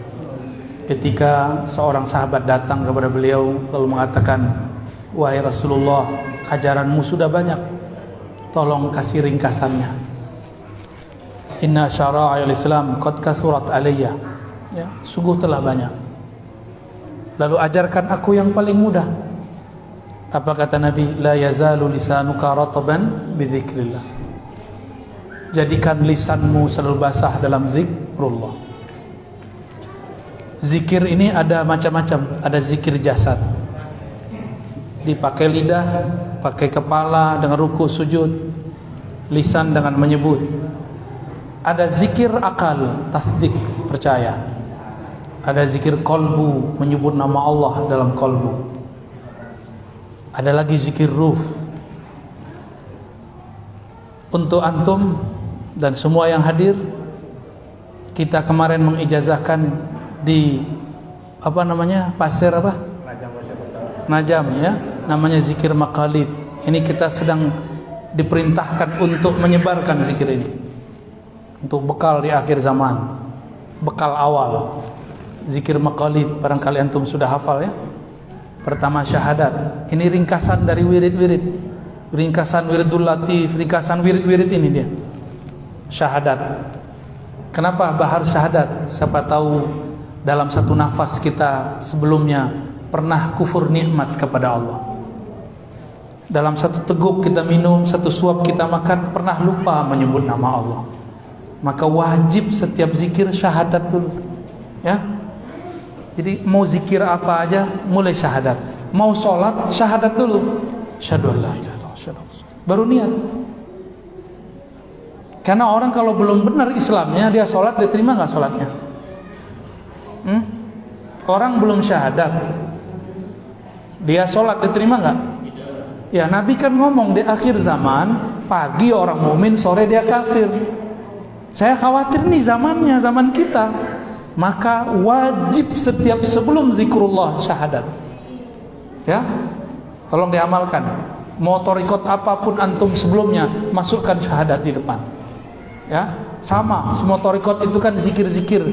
Ketika seorang sahabat datang kepada beliau lalu mengatakan, wahai Rasulullah, ajaranmu sudah banyak, tolong kasih ringkasannya. Inna syara'il Islam qad kasurat alayya. Ya, sungguh telah banyak. Lalu ajarkan aku yang paling mudah. Apa kata Nabi? La yazalu lisanuka rataban bidzikrillah. Jadikan lisanmu selalu basah dalam zikrullah. Zikir ini ada macam-macam. Ada zikir jasad, dipakai lidah, pakai kepala dengan ruku sujud, lisan dengan menyebut. Ada zikir akal, tasdik, percaya. Ada zikir kolbu, menyebut nama Allah dalam kolbu. Ada lagi zikir ruh. Untuk antum dan semua yang hadir, kita kemarin mengijazahkan di pasir Najam ya, namanya zikir maqalid. Ini kita sedang diperintahkan untuk menyebarkan zikir ini untuk bekal di akhir zaman, bekal awal. Zikir maqalid, barangkali antum sudah hafal ya. Pertama syahadat. Ini ringkasan dari wirid-wirid, ringkasan wiridul latif, ringkasan wirid-wirid ini dia. Syahadat. Kenapa bahar syahadat? Siapa tahu dalam satu nafas kita sebelumnya pernah kufur nikmat kepada Allah. Dalam satu teguk kita minum, satu suap kita makan, pernah lupa menyebut nama Allah. Maka wajib setiap zikir syahadat dulu. Ya. Jadi mau zikir apa aja mulai syahadat. Mau sholat syahadat dulu. Asyhadu an la ilaha illallah. Baru niat. Karena orang kalau belum benar Islamnya, dia sholat, dia terima nggak sholatnya? Orang belum syahadat, dia sholat, diterima nggak? Ya, Nabi kan ngomong di akhir zaman, pagi orang mukmin, sore dia kafir. Saya khawatir nih zamannya, zaman kita. Maka wajib setiap sebelum zikrullah syahadat. Ya, tolong diamalkan. Mau thariqat apapun antum sebelumnya, masukkan syahadat di depan. Ya, sama. Semua thariqat itu kan zikir-zikir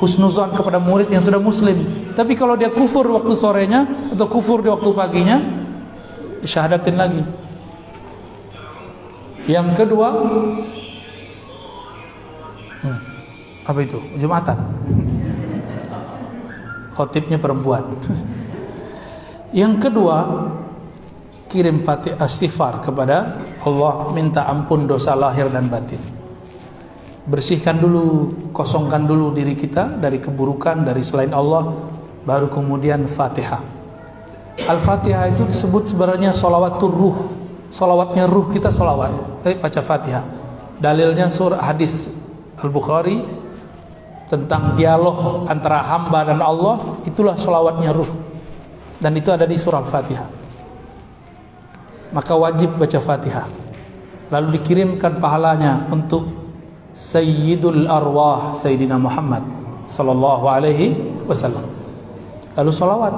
husnuzan kepada murid yang sudah muslim. Tapi kalau dia kufur waktu sorenya atau kufur di waktu paginya, disyahadatin lagi. Yang kedua, apa itu? Jumatan. Khotibnya perempuan. Yang kedua, kirim fatihah istighfar kepada Allah, minta ampun dosa lahir dan batin. Bersihkan dulu, kosongkan dulu diri kita dari keburukan, dari selain Allah, baru kemudian Fatihah. Al-Fatihah itu disebut sebenarnya sholawatul ruh. Sholawatnya ruh kita sholawat, baca Fatihah. Dalilnya surah hadis Al-Bukhari tentang dialog antara hamba dan Allah, itulah sholawatnya ruh. Dan itu ada di surah Al-Fatihah. Maka wajib baca Fatihah. Lalu dikirimkan pahalanya untuk Sayyidul Arwah Sayyidina Muhammad sallallahu alaihi wasallam. Lalu sholawat.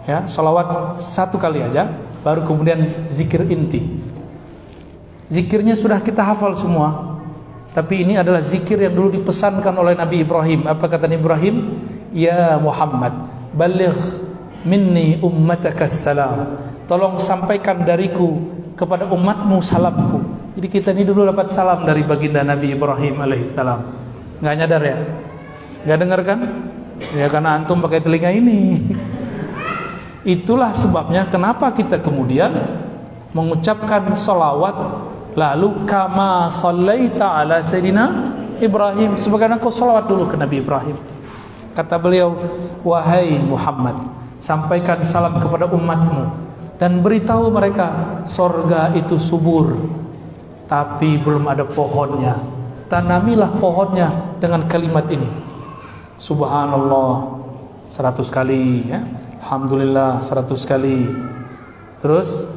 Ya, sholawat satu kali aja, baru kemudian zikir inti. Zikirnya sudah kita hafal semua. Tapi ini adalah zikir yang dulu dipesankan oleh Nabi Ibrahim. Apa kata Nabi Ibrahim? Ya Muhammad, baligh minni ummatakas salam. Tolong sampaikan dariku kepada umatmu salamku. Jadi kita ini dulu dapat salam dari baginda Nabi Ibrahim alaihissalam. Nggak nyadar ya? Nggak dengar kan? Ya karena antum pakai telinga ini. Itulah sebabnya kenapa kita kemudian mengucapkan salawat, lalu kama sallaita ala Sayyidina Ibrahim, sebagaimana kau salawat dulu ke Nabi Ibrahim. Kata beliau, wahai Muhammad, sampaikan salam kepada umatmu dan beritahu mereka sorga itu subur, tapi belum ada pohonnya. Tanamilah pohonnya dengan kalimat ini. Subhanallah 100 kali ya. Alhamdulillah 100 kali. Terus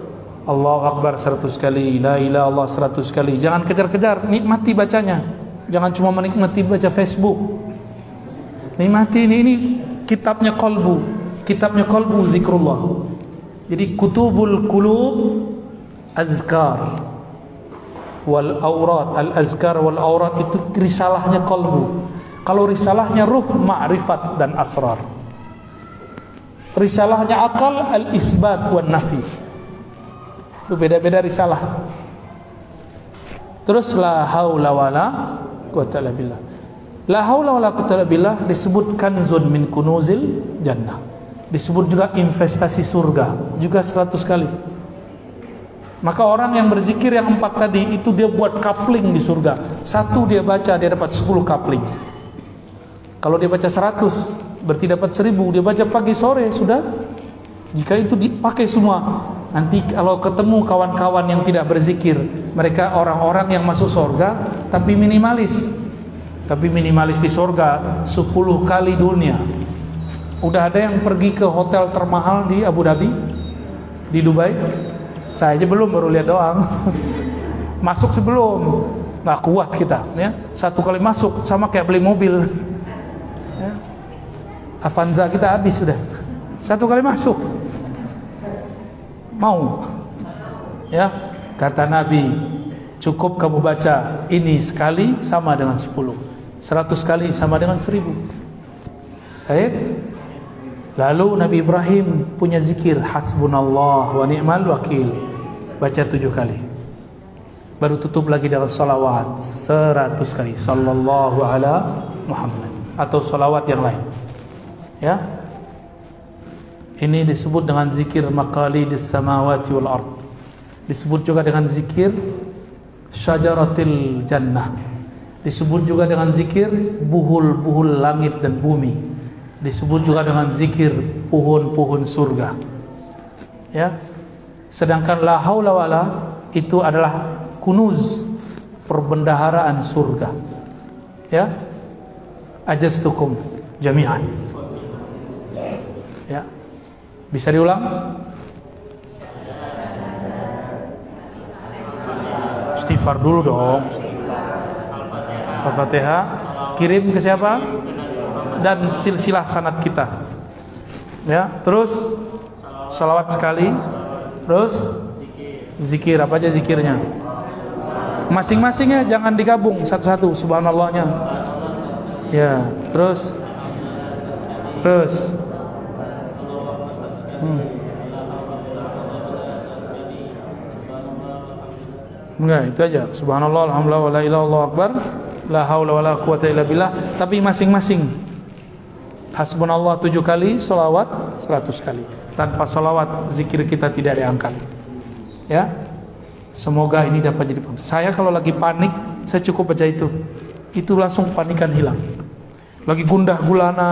Allahu Akbar 100 kali. La ilaha illallah 100 kali. Jangan kejar-kejar, nikmati bacanya. Jangan cuma menikmati baca Facebook. Nikmati ini kitabnya qalbu. Kitabnya qalbu zikrullah. Jadi kutubul qulub azkar wal aurat, al azkar wal aurat itu risalahnya qalbu. Kalau risalahnya ruh, ma'rifat dan asrar. Risalahnya akal, al isbat wan nafi. Itu beda-beda risalah. Terus la haula wala quwwata illa billah. La haula wala quwwata illa billah disebut kanzun min kunuzil jannah. Disebut juga investasi surga, juga 100 kali. Maka orang yang berzikir yang 4 tadi itu dia buat coupling di surga. 1 dia baca, dia dapat 10 coupling. Kalau dia baca 100 berarti dapat 1000. Dia baca pagi sore sudah. Jika itu dipakai semua, nanti kalau ketemu kawan-kawan yang tidak berzikir, mereka orang-orang yang masuk surga tapi minimalis. Tapi minimalis di surga 10 kali dunia. Udah ada yang pergi ke hotel termahal di Abu Dhabi, di Dubai? Saya aja belum, baru lihat doang. Masuk sebelum, nggak kuat kita, ya. 1 kali masuk sama kayak beli mobil, ya. Avanza kita habis sudah. 1 kali masuk, mau, ya. Kata Nabi, cukup kamu baca ini sekali sama dengan 10, 100 kali sama dengan 1000. Baik. Lalu Nabi Ibrahim punya zikir hasbunallah wa ni'mal wakil, baca 7 kali. Baru tutup lagi dengan salawat 100 kali, sallallahu ala Muhammad, atau salawat yang lain, ya. Ini disebut dengan zikir maqalidis samawati wal ard. Disebut juga dengan zikir syajaratil jannah. Disebut juga dengan zikir buhul-buhul langit dan bumi. Disebut juga dengan zikir pohon-pohon surga, ya. Sedangkan la haula wala itu adalah kunuz, perbendaharaan surga, ya. Ajastukum jami'an, ya. Bisa diulang? Istighfar dulu dong. Al-Fatihah. Kirim ke siapa? Dan silsilah sanad kita, ya. Terus salawat sekali. Terus zikir, apa aja zikirnya masing-masing, ya, jangan digabung satu-satu. Subhanallahnya, ya. Terus enggak, itu aja. Subhanallah, alhamdulillah, wala ilaha illallah akbar, la haula wala quwata illa billah. Tapi masing-masing. Hasbunallah 7 kali, salawat 100 kali. Tanpa salawat zikir kita tidak diangkat, ya. Semoga ini dapat jadi. Saya kalau lagi panik, saya cukup baca itu langsung panikan hilang. Lagi gundah gulana,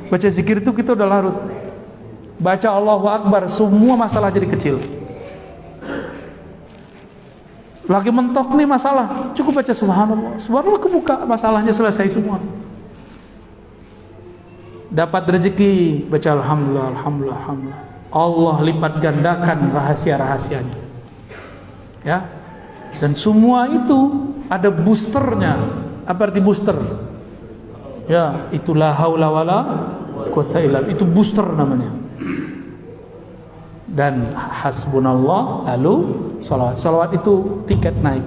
baca zikir itu kita udah larut. Baca Allahu Akbar, semua masalah jadi kecil. Lagi mentok nih masalah, cukup baca subhanallah, subhanallah, kebuka masalahnya, selesai semua. Dapat rezeki, baca alhamdulillah, alhamdulillah, alhamdulillah. Allah lipat gandakan rahasia-rahasianya, ya. Dan semua itu ada boosternya. Apa arti booster? Ya, itulah haula wala quwata illa billah. Itu booster namanya. Dan hasbunallah, lalu salawat. Salawat itu tiket naik.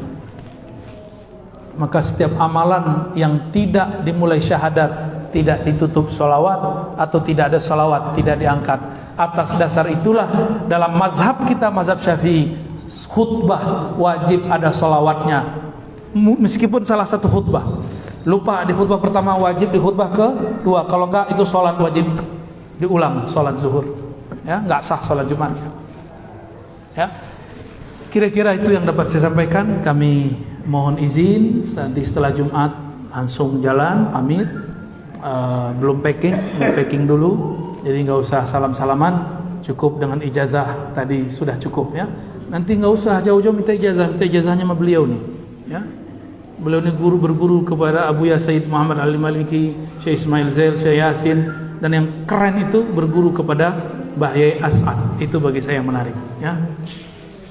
Maka setiap amalan yang tidak dimulai syahadat, tidak ditutup salawat, atau tidak ada salawat, tidak diangkat. Atas dasar itulah dalam mazhab kita, mazhab Syafi'i, khutbah wajib ada salawatnya. Meskipun salah satu khutbah lupa di khutbah pertama, wajib di khutbah kedua. Kalau enggak, itu salat wajib diulang, salat zuhur, ya, enggak sah salat Jumat, ya. Kira-kira itu yang dapat saya sampaikan. Kami mohon izin, nanti setelah Jumat langsung jalan, pamit. Belum packing, mau packing dulu. Jadi nggak usah salam-salaman, cukup dengan ijazah tadi sudah cukup, ya. Nanti nggak usah jauh-jauh minta ijazahnya sama beliau nih, ya. Beliau ini guru berguru kepada Abu Ya Sayyid Muhammad Al-Maliki, Syekh Ismail Zail, Syekh Yasin, dan yang keren itu berguru kepada Mbah Yai As'ad. Itu bagi saya yang menarik, ya.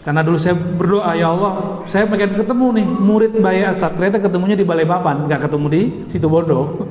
Karena dulu saya berdoa, ya Allah, saya pengen ketemu nih murid Mbah Yai As'ad. Ternyata ketemunya di Balikpapan, nggak ketemu di Situbondo.